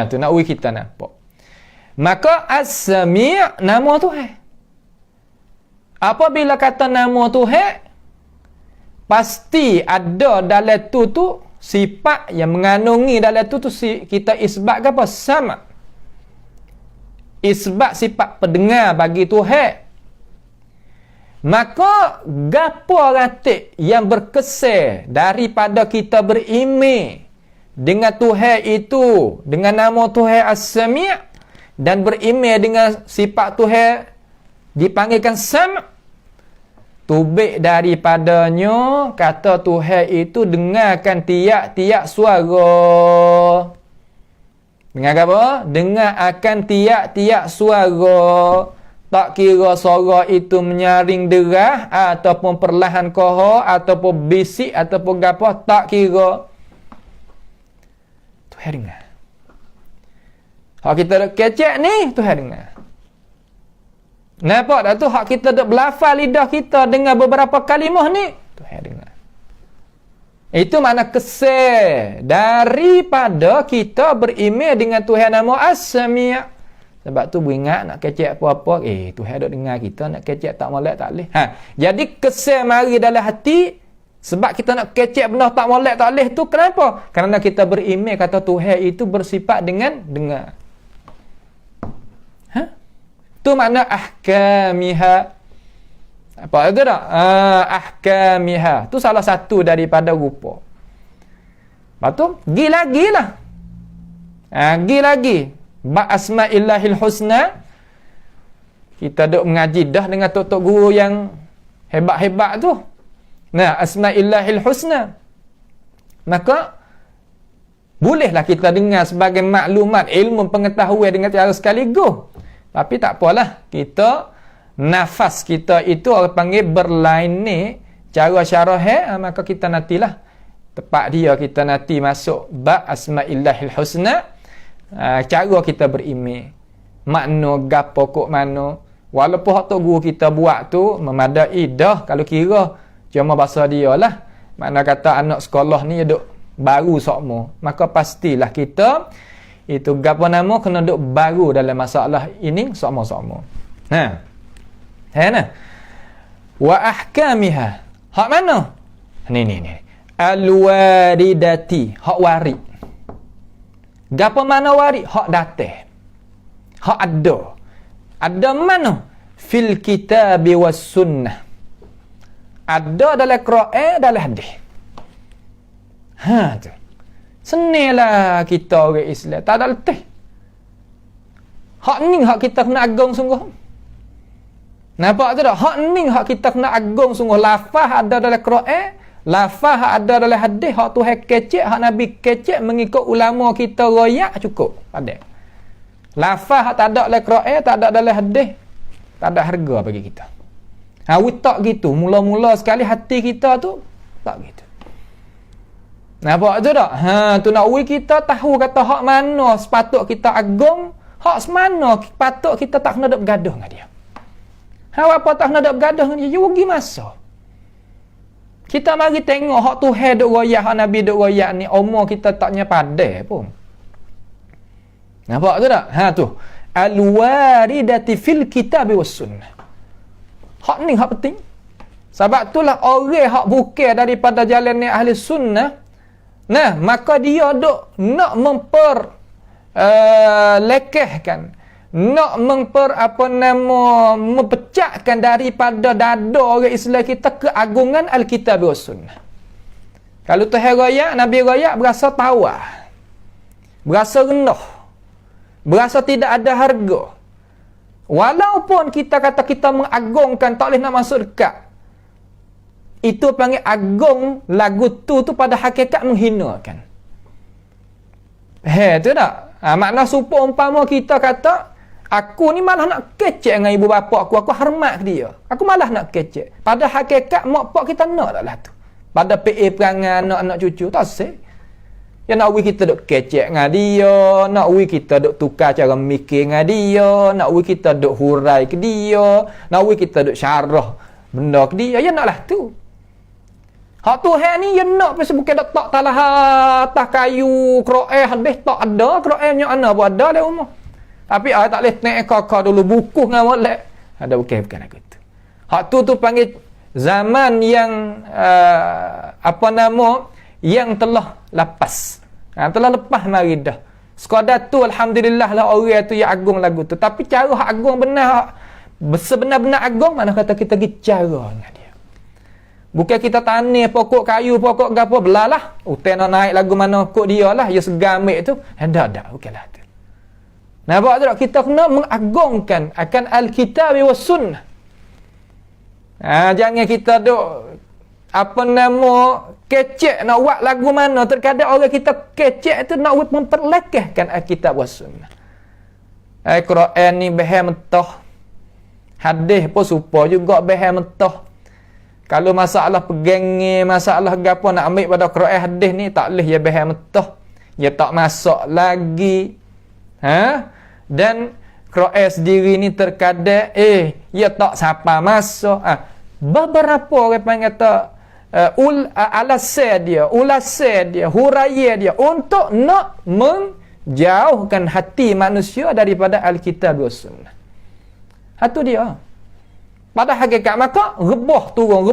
Speaker 1: Tu nak uji kita nampak. Maka As-Sami' nama Tuhan. Apabila kata nama Tuhan, pasti ada dalam tu sifat yang mengandungi dalam tu kita isbat ke apa? Sama. Isbat sifat pendengar bagi Tuhan. Maka gapo ratik yang berkesan daripada kita berimej dengan Tuhan itu, dengan nama Tuhan As-Sami' dan berimej dengan sifat Tuhan dipanggilkan Sam', tubik daripadanya kata Tuhan itu dengarkan tiap-tiap suara. Dengar apa? Dengar akan tiap-tiap suara. Tak kira suara itu menyaring derah ataupun perlahan koho ataupun bisik ataupun apa, tak kira. Tuhan dengar. Hak kita duk kecek ni Tuhan dengar. Nampak tak tu? Hak kita duk berlafal lidah kita dengan beberapa kalimah ni Tuhan dengar. Itu makna kesan daripada kita berimej dengan Tuhan nama As-Sami'. Sebab tu beringat nak kecek apa-apa, Tuhan duk dengar kita, nak kecek tak molek tak boleh. Jadi kesan mari dalam hati sebab kita nak kecek benda tak molek tak boleh tu kenapa? Kerana kita berimej kata Tuhan itu bersifat dengan dengar. Tu makna ahkamiha. Apa itu tak? Ahkamiha. Tu salah satu daripada rupa. Lepas tu, gi lagi lah. Gi lagi. Asma'illahil husna. Kita duk mengaji dah dengan tok-tok guru yang hebat-hebat tu. Nah, Asma'illahil husna. Maka, bolehlah kita dengar sebagai maklumat, ilmu pengetahuan dengan cara sekaligus. Tapi tak apalah. Kita nafas kita itu orang panggil berlain ni cara syarah, maka kita nantilah tepat dia kita nanti masuk bab asma'illahil husna, cara kita berimej makna gapo kok mana, walaupun hak tok guru kita buat tu memadai dah kalau kira cuma bahasa dia lah, makna kata anak sekolah ni duk baru sokmo, maka pastilah kita itu gapo nama kena duk baru dalam masalah ini sokmo-sokmo. Wa ahkamiha. Hak mana? Ni. Al-waridati. Hak warid. Gapo mana warid? Hak datang. Hak ada. Ada mana? Fil kitabi was sunnah. Ada dalam Quran, dalam hadis. Tu. Senilah kita orang Islam. Tak ada letih. Hak ni hak kita kena agung sungguh. Nampak tu tak? Hak ni hak kita kena agung sungguh. Lafaz ada dalam Quran, lafaz ada dalam hadis, hak Tuhan kecek, hak Nabi kecek mengikut ulama kita royak cukup. Ada. Lafaz hak tak ada dalam Quran, tak ada dalam hadis, tak ada harga bagi kita. Tak gitu. Mula-mula sekali hati kita tu tak gitu. Nampak tu tak? Tu nak kita tahu kata hak mana sepatut kita agung, hak semana patut kita tak kena duk bergaduh dengan dia. Apa tak nak duk bergaduh dengan dia, you rugi masa. Kita mari tengok hak Tuhan duk royak, hak Nabi duk royak ni, umur kita taknya padai pun. Nampak tu tak? Tu. Al-waridati fil kitabi was sunnah. Hak ni hak penting. Sebab itulah orang hak bukan daripada jalan ni ahli sunnah. Nah, maka dia duk nak lekehkan, nak mempecahkan daripada dada orang Islam kita keagungan Alkitab dan Sunnah. Kalau Tuhan royak, Nabi royak, berasa tawar, berasa rendah, berasa tidak ada harga. Walaupun kita kata kita mengagungkan, tak boleh nak masuk dekat. Itu panggil agung lagu tu pada hakikat menghinakan. Tu tak? Makna supaya umpama kita kata, aku ni malah nak kecek dengan ibu bapa aku hormat dia. Aku malah nak kecek. Pada hakikat mak pak kita nak taklah tu. Pada PA perangai anak-anak cucu, tak sih. Ya nak kita duk kecek dengan dia, nak kita duk tukar cara mikir dengan dia, nak kita duk hurai ke dia, nak kita duk syarah benda ke dia. Ya naklah tu. Hak Tuhan ni ya nak pasal bukan dak tak talah atas kayu, Quran hadis tak ada, Quran nya ana pun ada dalam rumah. Tapi tak boleh naik kakak dulu buku dengan molek. Ada bukan aku tu. Hak tu panggil zaman yang apa nama yang telah lepas. Telah lepas mari dah. Sekadar tu alhamdulillah lah orang tu yang agung lagu tu. Tapi cara hak agung benar, sebenar-benar agung mana kata kita pergi cara dengan dia. Bukan kita tanam pokok kayu, pokok gapo belalah. Utai nak naik lagu mana kok dia lah, ya segamik tu. Dak, bukanlah tu. Nampak tak? Kita kena mengagungkan akan Al-Kitab wa Sunnah. Jangan kita duk apa nama kecek nak buat lagu mana. Terkadang orang kita kecek tu nak memperlekehkan Al-Kitab wa Sunnah. Al-Quran ni bahan mentah. Hadis pun serupa juga bahan mentah. Kalau masalah pegang masalah gapo nak ambil pada Quran hadis ni tak leh ya bahan mentah. Ya tak masuk lagi. Dan Quran sendiri ni terkadang ya tak siapa masuk. Beberapa orang panggil kata ulasai dia, huraya dia untuk nak menjauhkan hati manusia daripada Alkitab dan Sunnah. Itu dia. Pada hakikat maka rebah turun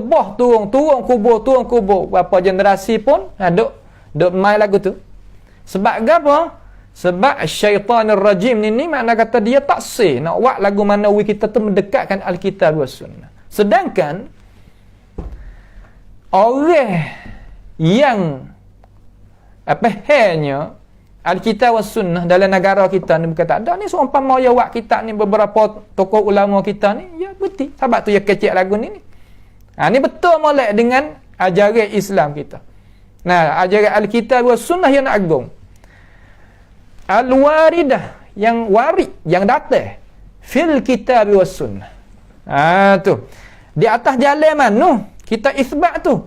Speaker 1: kubur. Berapa generasi pun duk main lagu tu. Sebab apa? Sebab syaitanir rajim ni makna kata dia tak sah nak buat lagu mana kita tu mendekatkan Alkitab dan Sunnah. Sedangkan orang yang hanya Alkitab dan Sunnah dalam negara kita ni bukan tak ada ni seumpama ya buat kita ni beberapa tokoh ulama kita ni ya betul. Sebab tu ya kecek lagu ni. Ni betul molek dengan ajaran Islam kita. Nah, ajaran Alkitab dan Sunnah yang agung. Al-waridah yang warid yang datang fil kitab wa sunnah. Tu. Di atas jalan mana kita isbat tu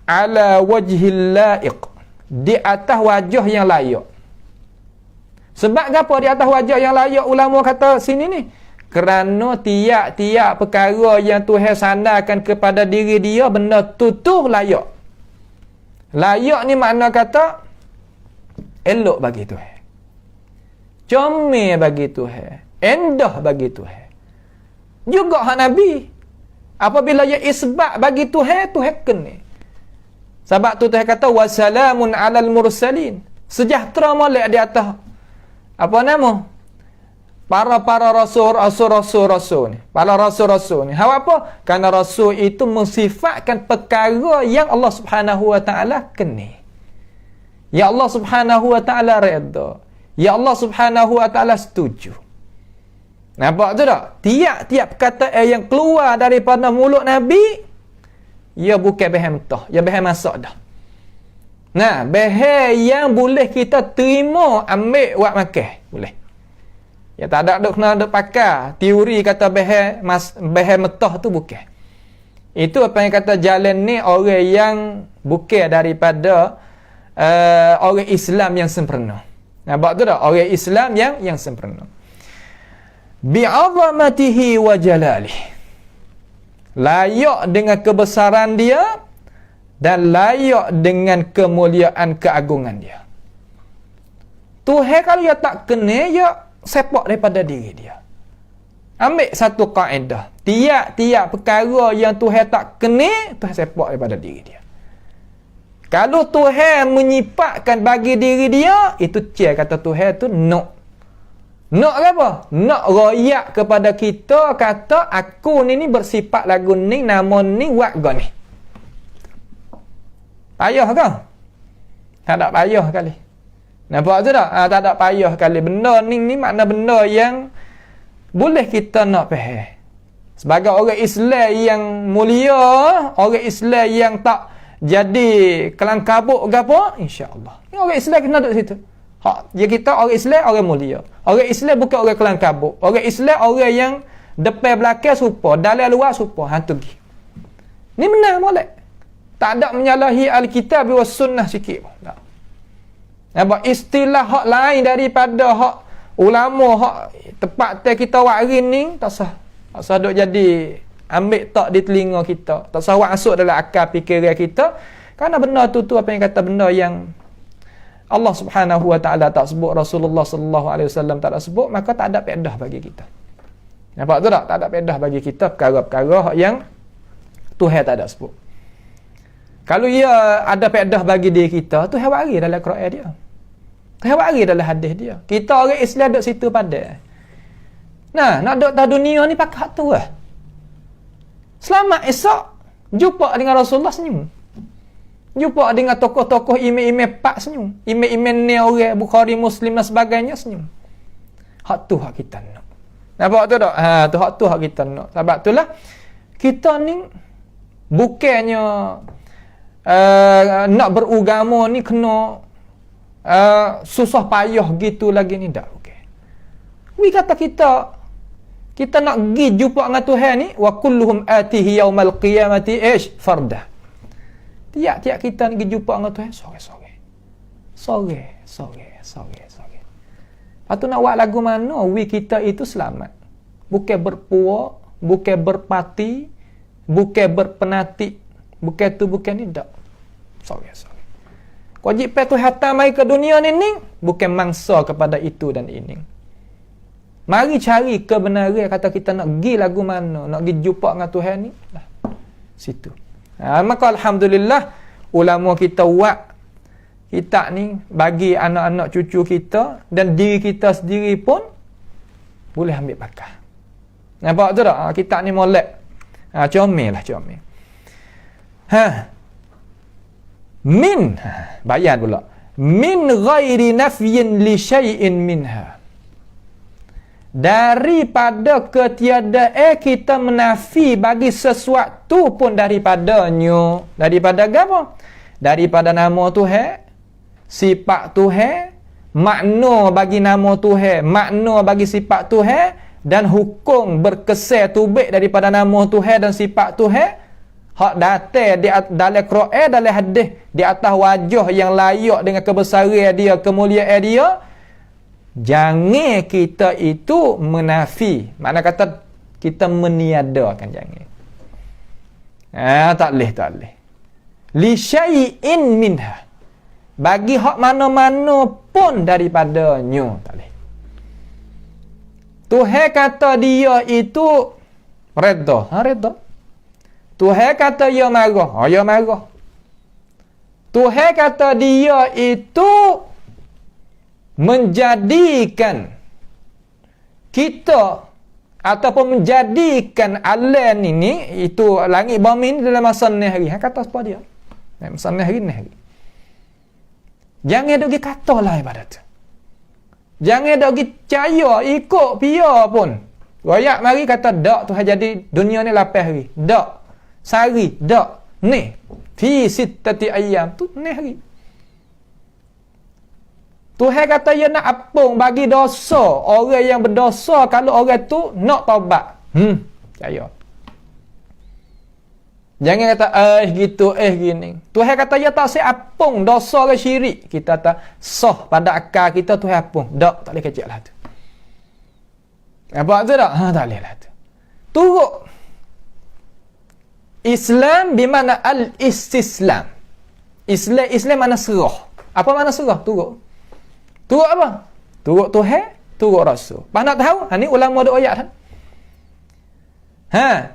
Speaker 1: ala wajhil laiq, di atas wajah yang layak. Sebab apa di atas wajah yang layak ulama kata sini ni? Kerana tiap-tiap perkara yang Tuhan sandarkan kepada diri dia benda tu layak. Layak ni makna kata elok bagi Tuhan. Comel bagi Tuhan. Endah bagi Tuhan. Juga hak Nabi. Apabila ia isbat bagi Tuhan, Tuhan kena. Sebab tu Tuhan kata wassalamun alal mursalin. Sejahtera molek di atas apa nama? Para rasul ni. Para rasul ni. Hak apa? Kerana rasul itu mensifatkan perkara yang Allah Subhanahu wa taala kena. Ya Allah Subhanahu wa taala redha. Ya Allah Subhanahu wa taala setuju. Nampak tu tak? Tiap-tiap perkataan yang keluar daripada mulut Nabi ia bukan bahan mentah, ia bahan masak dah. Nah, bahan yang boleh kita terima ambil buat makan, boleh. Ya tak ada duk kena duk pakai teori kata bahan mentah tu bukan. Itu apa yang kata jalan ni orang yang bukan daripada orang Islam yang sempurna. Nampak tu tak? Orang Islam yang sempurna. Bi'azamatihi wa jalalih. Layak dengan kebesaran dia dan layak dengan kemuliaan keagungan dia. Tuhan kalau dia tak kena, dia sepak daripada diri dia. Ambil satu kaedah. Tiap-tiap perkara yang Tuhan tak kena, Tuhan sepak daripada diri dia. Kalau Tuhan menyipatkan bagi diri dia, itu kata Tuhan tu nak. Nak apa? Nak royak kepada kita kata aku ni bersifat lagu ni, nama ni, buat go ni. Payah ke? Tak ada payah kali. Nampak tu tak? Tak ada payah kali. Benda ni makna benda yang boleh kita nak faham. Sebagai orang Islam yang mulia, orang Islam yang tak jadi kelang kabut ke apa, insya-Allah. Orang Islam kena duduk situ. Ya kita orang Islam orang mulia. Orang Islam bukan orang kelang kabut. Orang Islam orang yang depan belakang serupa, dalam luar serupa. Tu pergi. Ni benar molek. Tak ada menyalahi Alkitab dan Sunnah sikit pun. Tak. Nampak istilah hak lain daripada hak ulama hak tepat kita warin ni tak sah. Tak sah duk jadi ambil tak di telinga kita. Tak sah masuk dalam akal fikiran kita. Kerana benda tu apa yang kata benda yang Allah Subhanahu wa taala tak sebut, Rasulullah sallallahu alaihi wasallam tak sebut, maka tak ada faedah bagi kita. Nampak tu tak? Tak ada faedah bagi kita perkara-perkara yang Tuhan tak ada sebut. Kalau ia ada faedah bagi diri kita, Tuhan bagi dalam Quran dia. Tuhan bagi dalam hadis dia. Kita orang Islam duduk situ pada. Nah, nak duduk atas dunia ni pakai hak tu lah. Selamat esok jumpa dengan Rasulullah senyum. Jumpa dengan tokoh-tokoh imam-imam pak senyum. Imam-imam ni orang Bukhari, Muslim dan sebagainya senyum. Hak tu hak kita nak. Nampak tu tak? Tu hak tu hak kita nak. Sebab itulah kita ni bukannya nak beragama ni kena susah payah gitu lagi ni dah. Okey. Wi kata kita nak pergi jumpa dengan Tuhan ni wa kulluhum atihi yaumal qiyamati farda. Tiap-tiap kita ni pergi jumpa dengan Tuhan sore-sore. Sore. Lepas nak buat lagu mana wi kita itu selamat. Bukan berpuak, bukan berpati, bukan berpenatik, bukan tu bukan ni dak. Sore. Kewajipan tu hatam mai ke dunia ni bukan mangsa kepada itu dan ini. Mari cari kebenaran, kata kita nak pergi lagu mana, nak pergi jumpa dengan Tuhan ni. Lah. Situ. Maka alhamdulillah ulama kita buat kita ni bagi anak-anak cucu kita dan diri kita sendiri pun boleh ambil pakai. Nampak tu tak? Kita ni molek. Comel. Bayan pula. Min ghairi nafyin li syai'in minha. Daripada ketiadaan kita menafi bagi sesuatu pun daripadanya. Daripada apa? Daripada nama Tuhan, sifat Tuhan, makna bagi nama Tuhan, makna bagi sifat Tuhan dan hukum berkesan tubik daripada nama Tuhan dan sifat Tuhan. Hak datang di dalam Quran, dalam hadis, di atas wajah yang layak dengan kebesaran dia, kemuliaan dia. Jangan kita itu menafi. Makna kata kita meniadakan, jangan. Tak boleh. Li syai'in minha. Bagi hak mana-mana pun daripadanya, tak boleh. Tuhan kata dia itu redha. Redha. Tuhan kata dia marah. Dia marah. Tuhan kata dia itu menjadikan kita ataupun menjadikan alam ini, itu langit bumi ini dalam masa ni hari. Kata apa dia? Masa ni hari. Jangan ada pergi kata lah ibadat tu. Jangan ada pergi percaya ikut pia pun. Royak mari kata dak Tuhan jadi dunia ni 8 hari. Dak. Sehari. Dak. Ni. Fi sittati ayyam. Tu ni hari. Tuhan kata dia nak apung bagi dosa orang yang berdosa kalau orang tu nak taubat. Percaya. Jangan kata gitu gini. Tuhan kata dia tak saya apung dosa ke syirik. Kita tak sah pada akal kita Tuhan apung. Tak boleh kecil lah tu. Apa tu tak? Tak boleh lah tu. Turut Islam bermakna al-istislam. Islam mana serah. Apa mana serah? Turut apa? Turut Tuhan, turut Rasul. Pas nak tahu? Ni ulama ada ayat kan?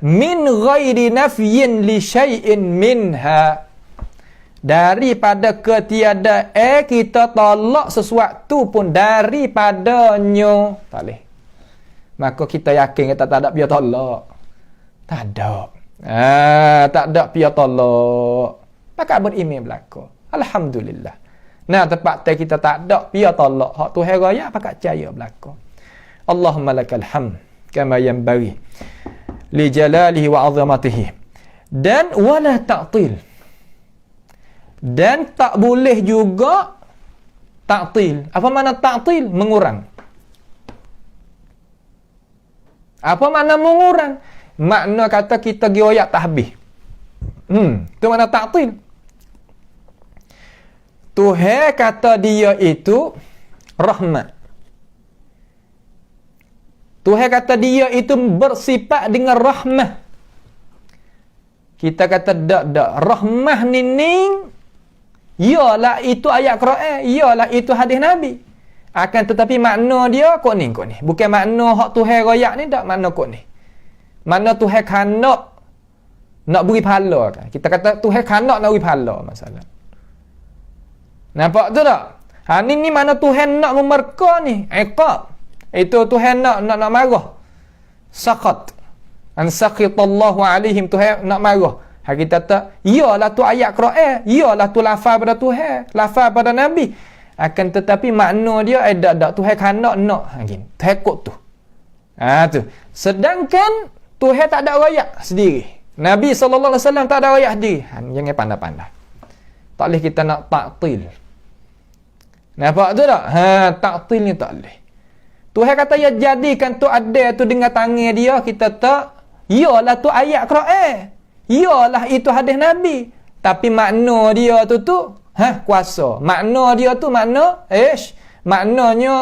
Speaker 1: Min ghairi nafyin li syai'in minha. Daripada ketiadaan kita tolak sesuatu pun daripadanya. Tak boleh. Maka kita yakin kita tak ada pihak tolak. Tak ada. Tak ada pihak tolak. Pakai beriman belaka. Alhamdulillah. Nah, tempat kita tak ada pihak tolak. Hak Tuhan raya pakai percaya belaka. Allahumma lakal hamd kama yanbaghi li jalalihi wa 'azamatihi. Dan wala ta'til. Dan tak boleh juga ta'til. Apa makna ta'til? Mengurang. Apa makna mengurang? Makna kata kita gioyak tak habis. Itu makna ta'til. Tuhan kata dia itu rahmat. Tuhan kata dia itu bersifat dengan rahmah. Kita kata tak. Rahmah ni ialah itu ayat Quran, ialah itu hadis Nabi. Akan tetapi makna dia kok ni. Bukan makna hak Tuhan royak ni, tak makna kok ni. Makna Tuhan kanak nak beri pahala kan. Kita kata Tuhan kanak nak beri pahala masalah. Nampak tu tak? Ni mana Tuhan nak memerka ni? Iqab. Itu Tuhan nak marah. Saqat. An saqitallahu alaihim, Tuhan nak marah. Kita kata, iyalah tu ayat Quran, iyalah tu lafaz pada Tuhan, lafaz pada Nabi. Akan tetapi makna dia tak Tuhan kanak nak gini. Tuhan kok tu. Tu. Sedangkan Tuhan tak ada royak sendiri. Nabi SAW tak ada royak sendiri. Jangan pandai-pandai. Tak boleh kita nak ta'til. Nampak tu tak? Ta'til ni tak boleh. Tuhan kata ya jadikan tu ada tu dengan tangan dia, kita tak. Iyalah tu ayat Quran. Iyalah itu hadis Nabi. Tapi makna dia tu kuasa. Makna dia tu maknanya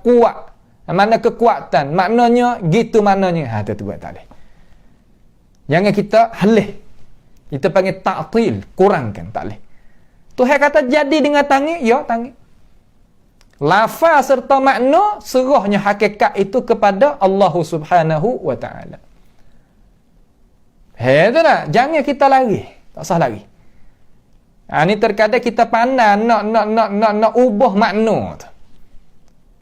Speaker 1: kuat. Makna kekuatan. Maknanya gitu maknanya. Tu buat tak boleh. Jangan kita halih. Kita panggil ta'til, kurangkan, tak boleh. Tuhan kata jadi dengan tangan, ya tangan. Lafaz serta makna serahnya hakikat itu kepada Allah Subhanahu wa taala. Tu tak? Jangan kita lari. Tak usah lari. Ni terkadang kita pandai nak ubah makna tu.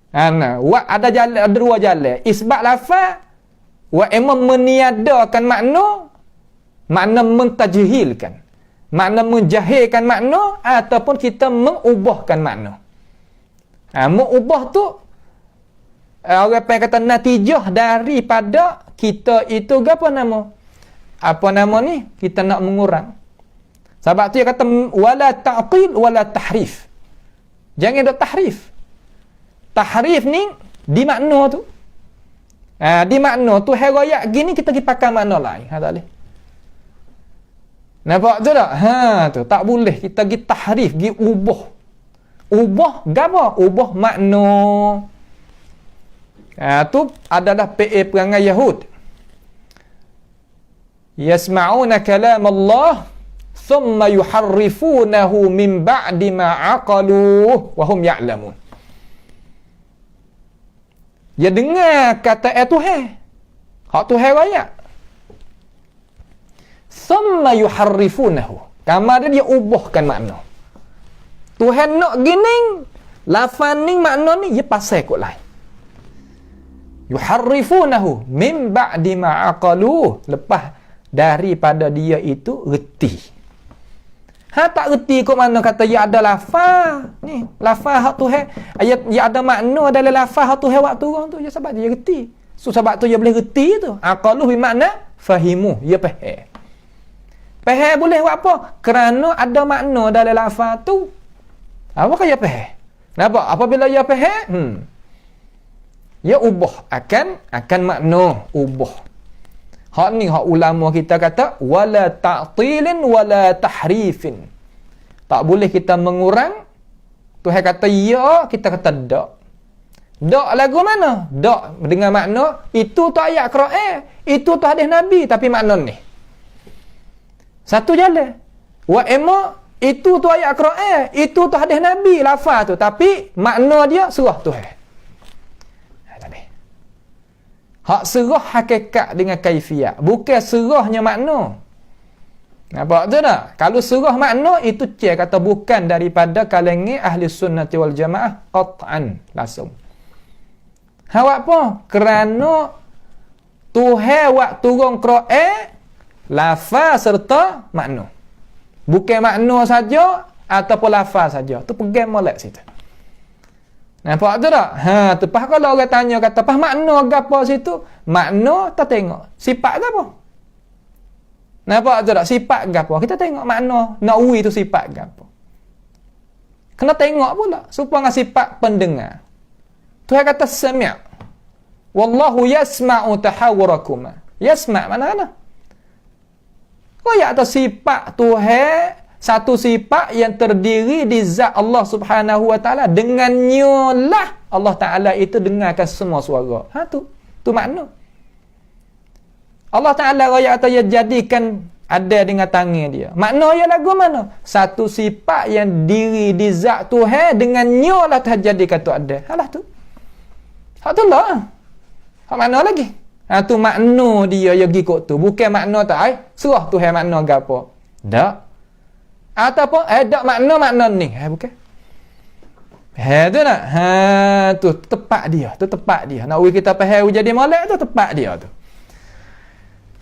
Speaker 1: Ada jalan, ada dua jalan. Isbat lafaz wa imam meniadakan makna mentajhilkan. Makna menjahilkan makna ataupun kita mengubahkan makna. Mengubah tu orang kata natijah daripada kita itu apa nama ni? Kita nak mengurang. Sebab tu dia kata wala ta'til wala tahrif. Jangan ada tahrif. Tahrif ni di makna tu. Di makna tu royak gini kita pergi pakai makna lain. Tak boleh. Nampak tu tak? Tu tak boleh kita pergi tahrif, pergi ubah. Ubah gapo? Ubah makna. Tu adalah perangai Yahud. Yasma'una kalam Allah thumma yuharrifunahu min ba'di ma aqaluhu wa hum ya'lamun. Dia dengar kata Tuhan. Hak Tuhan royak. Thumma yuharrifunahu. Kamar dia ubahkan makna. Tuhan nak gini, lafaz ni makna ni dia pasal kot lain. Yuharrifunahu min ba'di ma aqaluhu, lepas daripada dia itu reti. Tak reti kot mana kata ya ada lafaz. Ni lafaz hak Tuhan, ayat ya ada makna dalam lafaz hak Tuhan waktu orang tu, ya sebab dia reti. So sebab tu dia boleh reti tu. Aqaluhu bermakna fahimu, ya faham. Faham boleh buat apa? Kerana ada makna dalam lafaz tu. Apa kaya faham? Nampak? Apabila dia faham, dia ubah akan makna, ubah. Hak ni hak ulama kita kata wala ta'tilin wala tahrifin. Tak boleh kita mengurang. Tuhan kata ya, kita kata dak. Dak lagu mana? Dak dengan makna itu tu ayat Quran, itu tu hadis Nabi, tapi makna ni. Satu jalan. Wa imma itu tu ayat Quran, itu tu hadis Nabi, lafaz tu, tapi makna dia surah Tuhan. Hak serah hakikat dengan kaifiat, bukan serahnya makna. Nampak tu tak? Kalau serah makna itu kata bukan daripada kalangan ahli sunnati wal jamaah qat'an langsung. Awak apa? Kerana Tuhan waktu turun Quran lafaz serta makna. Bukan makna saja ataupun lafaz saja. Tu pegang molek situ. Nampak tu tak? Lepas kalau orang tanya kata, "Pas makna gapo situ?" Makna tak tengok. Sifat gapo? Nampak tu tak? Sifat gapo? Kita tengok makna nawi tu sifat gapo. Kena tengok pula supaya sifat pendengar. Tuhan kata sami'. Wallahu yasma'u tahawurakuma. Yasma' mana? Royak atas sifat Tuhan Satu sifat yang terdiri di zat Allah Subhanahu Wa Taala. Dengannya lah Allah Taala itu dengarkan semua suara. Tu makna. Allah Taala raya atau ia jadikan ada dengan tangan dia. Makna ia lagu mana? Satu sifat yang diri di zat Tuhan dengannya lah terjadikan tu ada. Alah tu. Hak tu lah. Hak makna lagi. Tu makna dia yang gikut tu. Bukan makna tak serah Tuhan makna gapo. Tak. Ataupun tak makna ni. Bukan. Tu nak. Tu tepat dia. Tu tepat dia. Nak kita faham jadi molek tu tepat dia tu.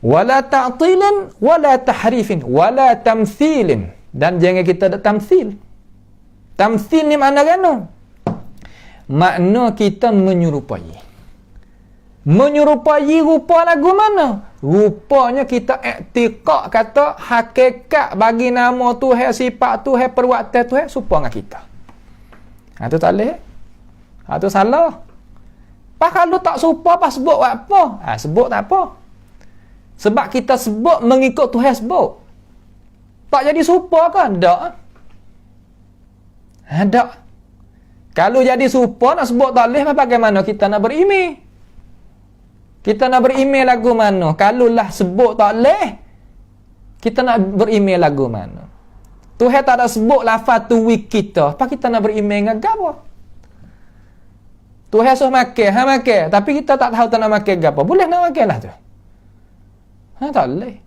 Speaker 1: Wala ta'tilin wala tahrifin wala tamthilin. Dan jangan kita ada tamthil. Tamthil ni makna kan? Makna kita menyerupai. Menyerupai rupa lagu mana? Rupanya kita iktikad kata hakikat bagi nama Tuhan, sifat Tuhan, perbuatan Tuhan serupa dengan kita. Tu tak boleh. Tu salah. Kalau tak serupa apa sebut buat apa? Sebut tak apa. Sebab kita sebut mengikut Tuhan sebut. Tak jadi serupa kan? Tak. Tak. Kalau jadi serupa nak sebut tak boleh, bagaimana kita nak berimej? Kita nak berimej lagu mana? Kalau lah sebut tak boleh, kita nak berimej lagu mana? Tuhan tak ada sebut lafaz tu kita. Apa kita nak berimej dengan apa? Tuhan suruh makan, tapi kita tak tahu tak nak makan apa. Boleh nak makan lah tu. Tak boleh.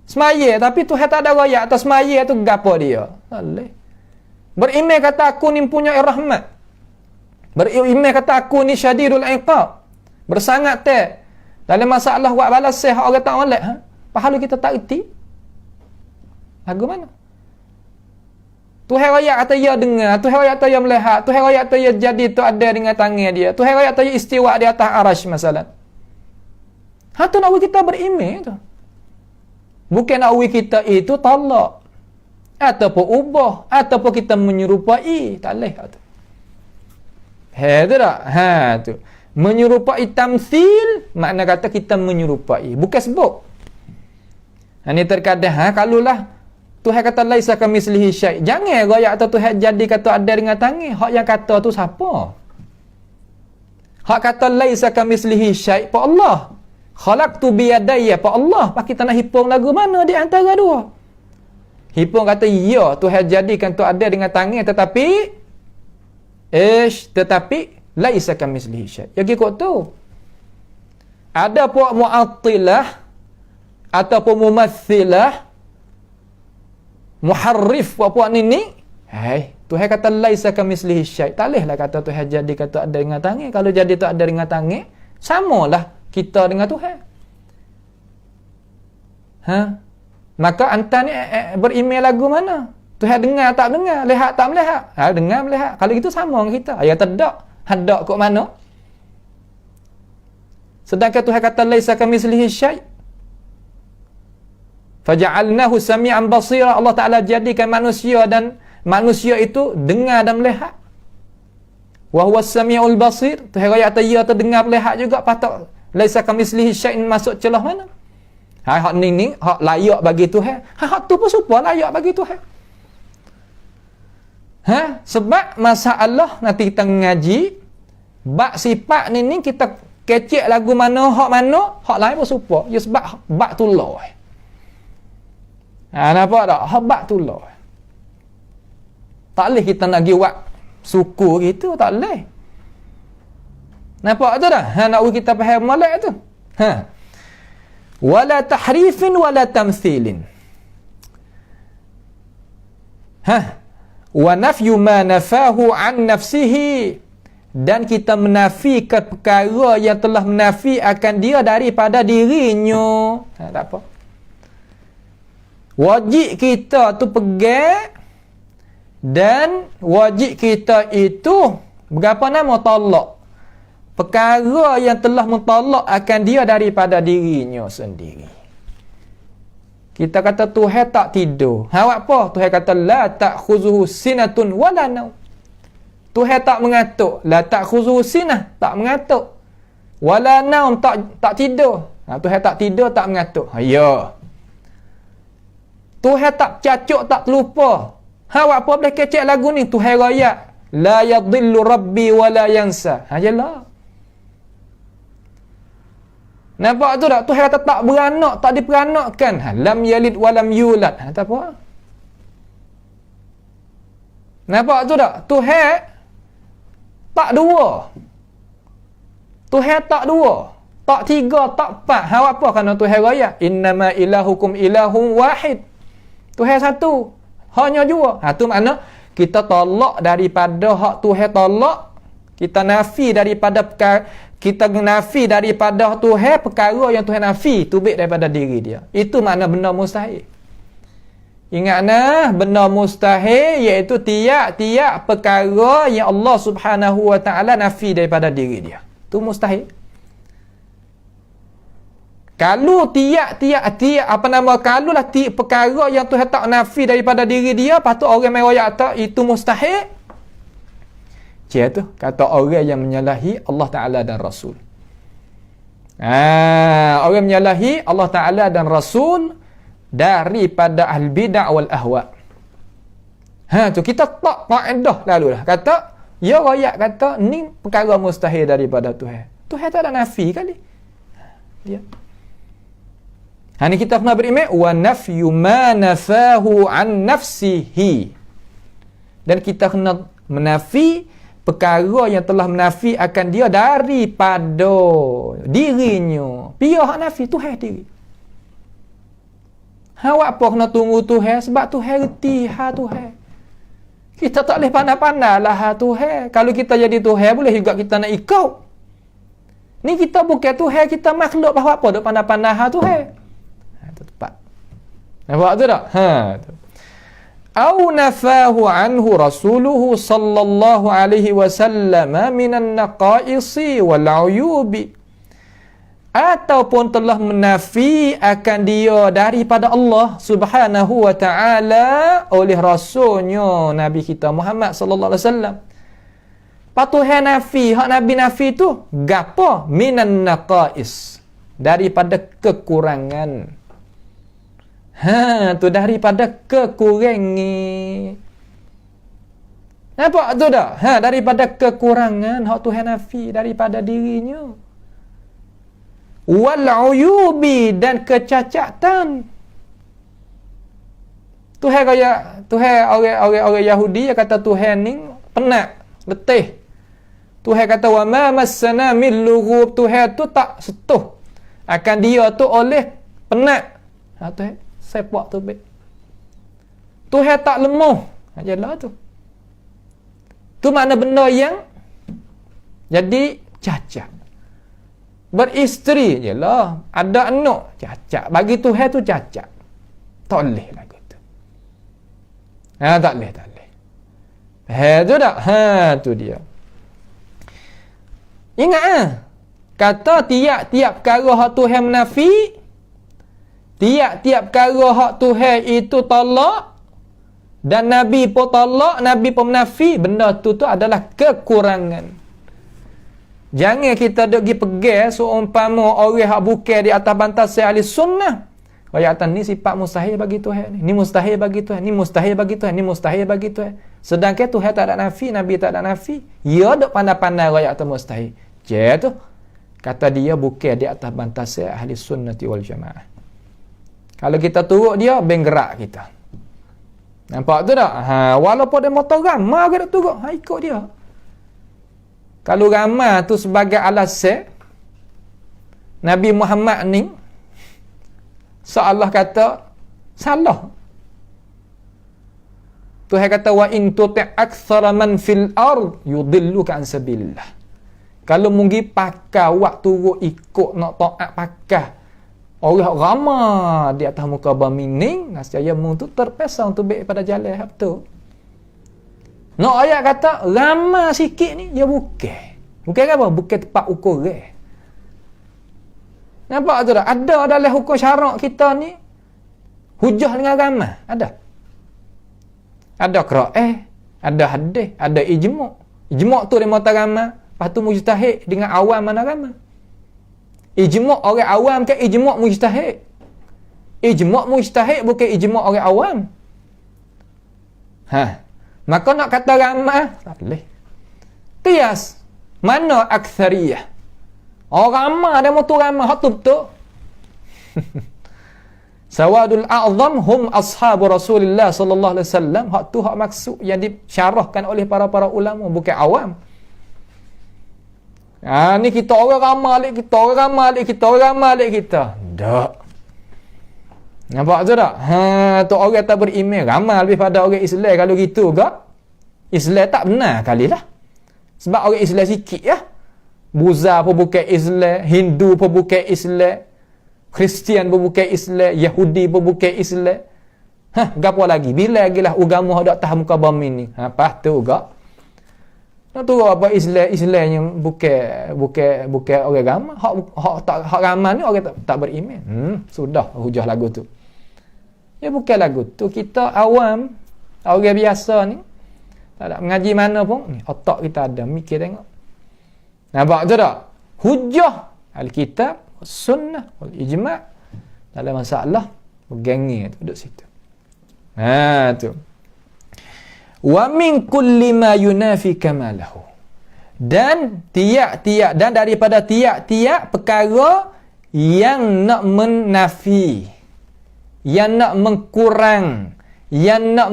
Speaker 1: Semaya, tapi Tuhan tak ada royak atas semaya tu gapo dia. Tak boleh. Berimej kata aku ni punya rahmat. Berimej kata aku ni syadidul iqab. Bersangat dalam masalah buat balas orang tak molek. Pahala kita tak reti. Lagu mana? Tuhan royak kata ia dengar, Tuhan royak kata ia melihat, Tuhan royak kata ia jadi tu ada dengan tangan dia. Tuhan royak kata ia istiwa di atas arasy masalah. Tu nak kita berimej tu. Bukan nak kita itu talak ataupun ubah ataupun kita menyerupai, tak boleh tu. Tu tak? Tu. Menyerupai tamthil makna kata kita menyerupai, bukan sebut. Ini terkadang kalaulah Tuhan kata laisa kamitslihi syai'. Jangan royak atau Tuhan jadi kata ada dengan tangan. Hak yang kata tu siapa? Hak kata laisa kamitslihi syai' pa Allah. Khalaqtu biyadayya pa Allah. Pak kita nak hipung lagu mana di antara dua? Hipung kata ya Tuhan jadikan tu ada dengan tangan tetapi laisa kamitslihi syai'. Ya kikut tu. Ada puak mu'attilah ataupun mumatsilah, muharrif puak ni. Tuhan kata laisa kamitslihi syai'. Tak bolehlah kata Tuhan jadi kata ada dengan tangan. Kalau jadi tu ada dengan tangan, samalah kita dengan Tuhan. Maka anta ni berimej lagu mana? Tuhan dengar tak dengar, lihat tak melihat? Dengar melihat. Kalau itu sama dengan kita. Ya tak. Hadak kok mana? Sedangkan Tuhan kata laisa kamitslihi syai'. Faja'alnahu sami'an basira. Allah Ta'ala jadikan manusia dan manusia itu dengar dan melihat. Wa huwa as-sami'ul basir. Tuhan raya kata ia terdengar melihat juga. Patut laisa kamitslihi syai', masuk celah mana? Hak ni hak layak bagi Tuhan. Hak tu pun serupa layak bagi Tuhan. Sebab masalah nanti kita mengaji bab sifat ni kita kecek lagu mana, hak lain pun serupa. Ya sebab bab tu lah. Nampak tak? Hak bab tu lah. Tak boleh kita nak pergi buat suku gitu, tak boleh. Nampak tu dah? Nak kita faham molek tu. Wala tahrifin wala tamthilin. Wa nafyu ma nafahu an nafsihi. Dan kita menafikan perkara yang telah menafi akan dia daripada dirinya. Tak apa. Wajib kita tu pegang, dan wajib kita itu berapa nama talak. Perkara yang telah mentalak akan dia daripada dirinya sendiri. Kita kata Tuhan tak tidur. Apa? Tuhan kata la ta'khuzuhu sinatun wala naum. Tuhan tak mengantuk. La ta'khuzuhu sinah, tak mengantuk. Wala naum, tak tidur. Tuhan tak tidur, tak mengantuk. Ya. Tuhan tak cacuk, tak terlupa. Awak apa boleh kecek lagu ni? Tuhan raya. La yadhillu rabbi wa la yansa. Jelah. Nampak tu tak? Tuhan kata tak beranak, tak diperanakkan. Lam yalid wa lam yulad. Tak apa. Nampak tu tak? Tuhan tak dua. Tuhan tak dua. Tak tiga, tak empat. Awak apa kerana Tuhan raya? Innama ilahukum ilahum wahid. Tuhan satu. Hanya dua. Tu makna kita tolak daripada hak Tuhan tolak. Kita nafi daripada kita nafi daripada Tuhan perkara yang Tuhan nafi tubik daripada diri dia. Itu makna benda mustahil. Ingat nah, benda mustahil iaitu tiap-tiap perkara yang Allah Subhanahu wa taala nafi daripada diri dia. Itu mustahil. Kalau kalulah perkara yang Tuhan tak nafi daripada diri dia, patut orang mai royak tak itu mustahil. Tu kata orang yang menyalahi Allah Taala dan Rasul. Orang menyalahi Allah Taala dan Rasul daripada ahli bidah wal ahwa. Tu kita tak kaedah lalu dah. Kata ya royak kata ni perkara mustahil daripada Tuhan. Tuhan tak ada nafi kali. Dia ni kita kena beriman wa nafyu ma nafahu an nafsihi. Dan kita kena menafi perkara yang telah menafi akan dia daripada dirinya. Pihak hak nafi Tuhan diri. Awak apa kena tunggu Tuhan sebab Tuhan reti Tuhan. Kita tak boleh pandai-pandai lah Tuhan. Kalau kita jadi Tuhan boleh juga kita nak ikut. Ni kita bukan Tuhan, kita makhluk bahawa apa duk pandai-pandai Tuhan. Itu tepat. Nampak tu tak? Tu. Au nafahu anhu rasuluhu sallallahu alaihi wasallam minan naqaisi wal uyubi. Ataupun telah menafi akan dia daripada Allah Subhanahu wa taala oleh rasulnya Nabi kita Muhammad sallallahu alaihi wasallam. Patuhan nafi, hak Nabi nafi tu gapo? Minan naqais, daripada kekurangan. Tu daripada kekurangan. Nampak tu dah? Daripada kekurangan hak Tuhan nafi daripada dirinya. Wal uyubi, dan kecacatan. Tuhan orang Yahudi yang kata Tuhan ni penat, letih. Tuhan kata wa ma massana min lughub, Tuhan tu tak setuh akan dia tu oleh penat. Tuhan sepak tu baik. Tuhan tak lemah. Ajalah tu. Tu makna benda yang jadi cacat. Beristeri je lah. Ada anak cacat. Bagi Tuhan tu cacat. Tak boleh lagu tu. Tak boleh. Tu tak? Tu dia. Ingat kata tiap-tiap perkara hak Tuhan menafi, tiap-tiap perkara hak Tuhan itu tolak, dan Nabi pun tolak, Nabi pun menafi, benda tu adalah kekurangan. Jangan kita duk pergi pegang seumpama orang hak bukan di atas bantas ahli sunnah. Kaya atas ni sifat mustahil bagi Tuhan ni mustahil bagi Tuhan, ni mustahil bagi Tuhan, ni mustahil bagi Tuhan. Sedangkan Tuhan tak ada nafi, Nabi tak ada nafi. Ya duk pandai-pandai raya atas mustahil. Tu kata dia bukan di atas bantas ahli sunnati wal jamaah. Kalau kita turut dia, benggerak kita. Nampak tu tak? Walaupun dia motor ramah ke tak turut, ikut dia. Kalau ramah tu sebagai alasan Nabi Muhammad ni seolah kata salah. Tuhan kata wa in tuti' aktsara man fil ard yudilluka an sabilillah. Kalau mungkin pakai waktu turut ikut nak taat pakai orang ramah di atas muka bumi ni, nascaya mung tu terpesong tu baik pada jalan hak tu. Nak ayat kata ramah sikit ni dia bukan apa? Bukan tempat ukur ke. Nampak tu tak? Ada dalam hukum syarak kita ni hujah dengan ramah. Ada qira'ah, ada hadis, ada ijma'. Ijma' tu dia mata ramah, lepas tu mujtahid dengan awam mana ramah. Ijma' orang awam ke ijma' mujtahid. Ijma' mujtahid bukan ijma' orang awam. Maka nak kata ramai, tak boleh. Qiyas. Mana aktsariyah? Orang ramai ada motor ramai, hak tu betul. Sawadul a'zam hum ashabu Rasulullah sallallahu alaihi wasallam. Hak tu hak maksud yang disyarahkan oleh para ulama, bukan awam. Ni kita orang ramai kita, orang ramai kita, orang ramai kita. Tak. Nampak tu tak? Tu orang tak beriman ramai lebih pada orang Islam. Kalau gitu ke, Islam tak benar kalilah. Sebab orang Islam sikit ya. Buza pun bukan Islam, Hindu pun bukan Islam, Kristian pun bukan Islam, Yahudi pun bukan Islam. Gapo lagi? Bila lagi lah agama hak atas muka bumi ni. Pas tu gak. Nak tu apa Islam yang bukan orang ramai. Hak ramai ni orang tak beriman. Sudah hujah lagu tu. Ya bukan lagu tu, kita awam, orang biasa ni tak ada mengaji mana pun, otak kita ada, mikir tengok. Nampak tu tak? Hujah Alkitab, Sunnah, Ijma' dalam masalah bergangi tu duduk situ. Tu. Wa min kulli ma yunafi kamalahu. Dan tiap-tiap dan daripada tiap-tiap perkara yang nak menafi, yang nak mengkurang, yang nak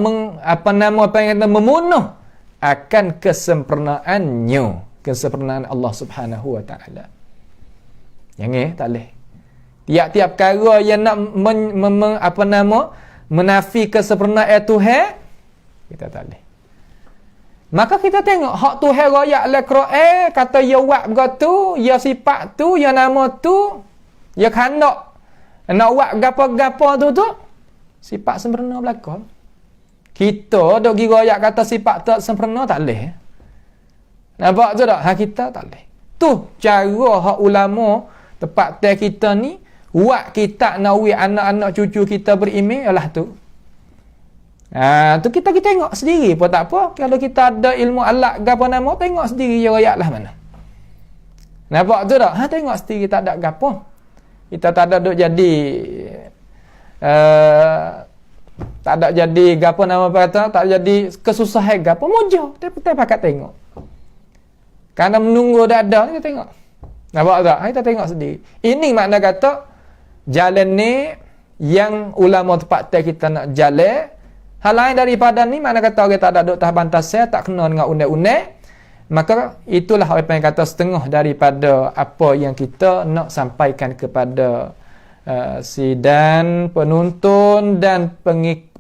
Speaker 1: memunuh akan kesempurnaan Allah Subhanahu wa taala. Yang tak boleh. Tiap-tiap perkara yang nak menafi kesempurnaan Tuhan, kita tak boleh. Maka kita tengok hak Tuhan royak dalam Quran, kata ya wat begitu, ya sifat tu, ya nama tu, ya khandak nak buat gapo-gapo tu sifat sempurna berlaku. Kita dok gi royak kata sifat tak sempurna tak boleh. Nampak tu tak? Kita tak boleh. Tu cara hak ulama tempat teh kita ni buat kita nak anak-anak cucu kita beriman ialah tu. Tu kita tengok sendiri pun tak apa. Kalau kita ada ilmu alat gapo nama, tengok sendiri je royaklah mana. Nampak tu tak? Tengok sendiri tak ada gapo. Kita tak ada duk jadi tak ada jadi gapo nama kata, tak jadi kesusahan gapo mojo. Kita pakat tengok. Karena menunggu dah ada kita tengok. Nampak tak? Kita tengok sendiri. Ini makna kata jalan ni yang ulama tempat kita nak jalan. Hal lain daripada ni makna kata orang tak ada duk tahap bantasan, tak kena dengan undang-undang. Maka itulah apa yang kata setengah daripada apa yang kita nak sampaikan kepada sidang penuntun dan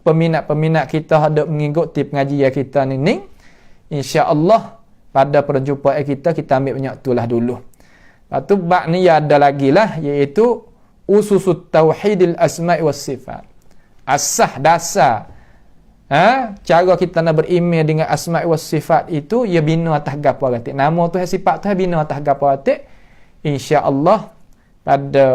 Speaker 1: peminat-peminat kita hendak mengikuti pengajian kita ni. Insya-Allah pada perjumpaan kita ambil banyak itulah dulu. Lepas tu bab ni ada lagi lah, iaitu ususut tauhidil asma' was sifat. Asas dasar cara kita nak beriman dengan asma' was sifat itu ia bina atas gapo atik. Nama tu sifat tu bina atas gapo atik. Insya-Allah pada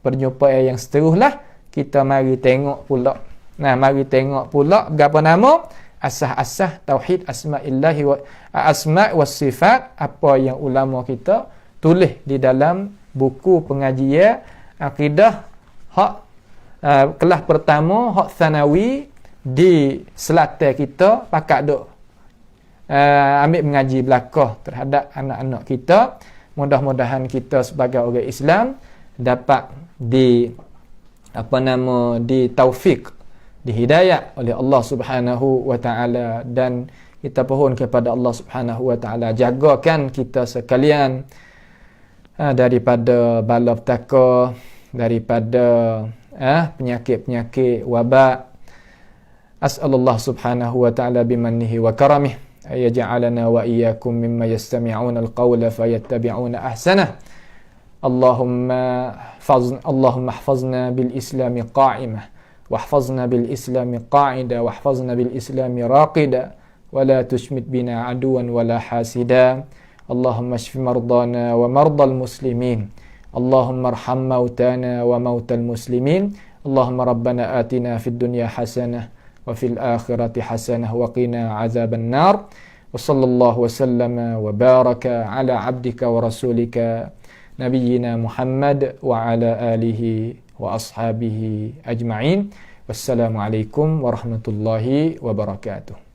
Speaker 1: perjumpaan yang seteruslah kita mari tengok pula. Mari tengok pula gapo nama asas-asas tauhid asma'illahi wa asma' was sifat, apa yang ulama kita tulis di dalam buku pengajian akidah hak kelas pertama, hak sanawi di selatan kita, pakat duk ambil mengaji belakang terhadap anak-anak kita. Mudah-mudahan kita sebagai orang Islam dapat di taufik, dihidayah oleh Allah Subhanahu wa taala, dan kita pohon kepada Allah Subhanahu wa taala jagakan kita sekalian daripada bala petaka, daripada penyakit-penyakit wabak. As'alullah Subhanahu wa taala bimannihi wa karamih ayaj'alana wa iyyakum mimma yastami'una al-qawla fayattabi'una ahsanah. Allahumma ihfazna bil islami qa'imah واحفظنا بالإسلام قاعدة واحفظنا بالإسلام راقدة ولا تشمت بنا عدوا ولا حاسدا. اللهم اشف مرضانا ومرضى المسلمين. اللهم ارحم موتانا وموتى المسلمين. اللهم ربنا آتنا في الدنيا حسنة وفي الآخرة حسنة وقنا عذاب النار. وصلى الله وسلم وبارك على عبدك ورسولك نبينا محمد وعلى آله wa ashabihi ajma'in. Wassalamualaikum warahmatullahi wabarakatuh.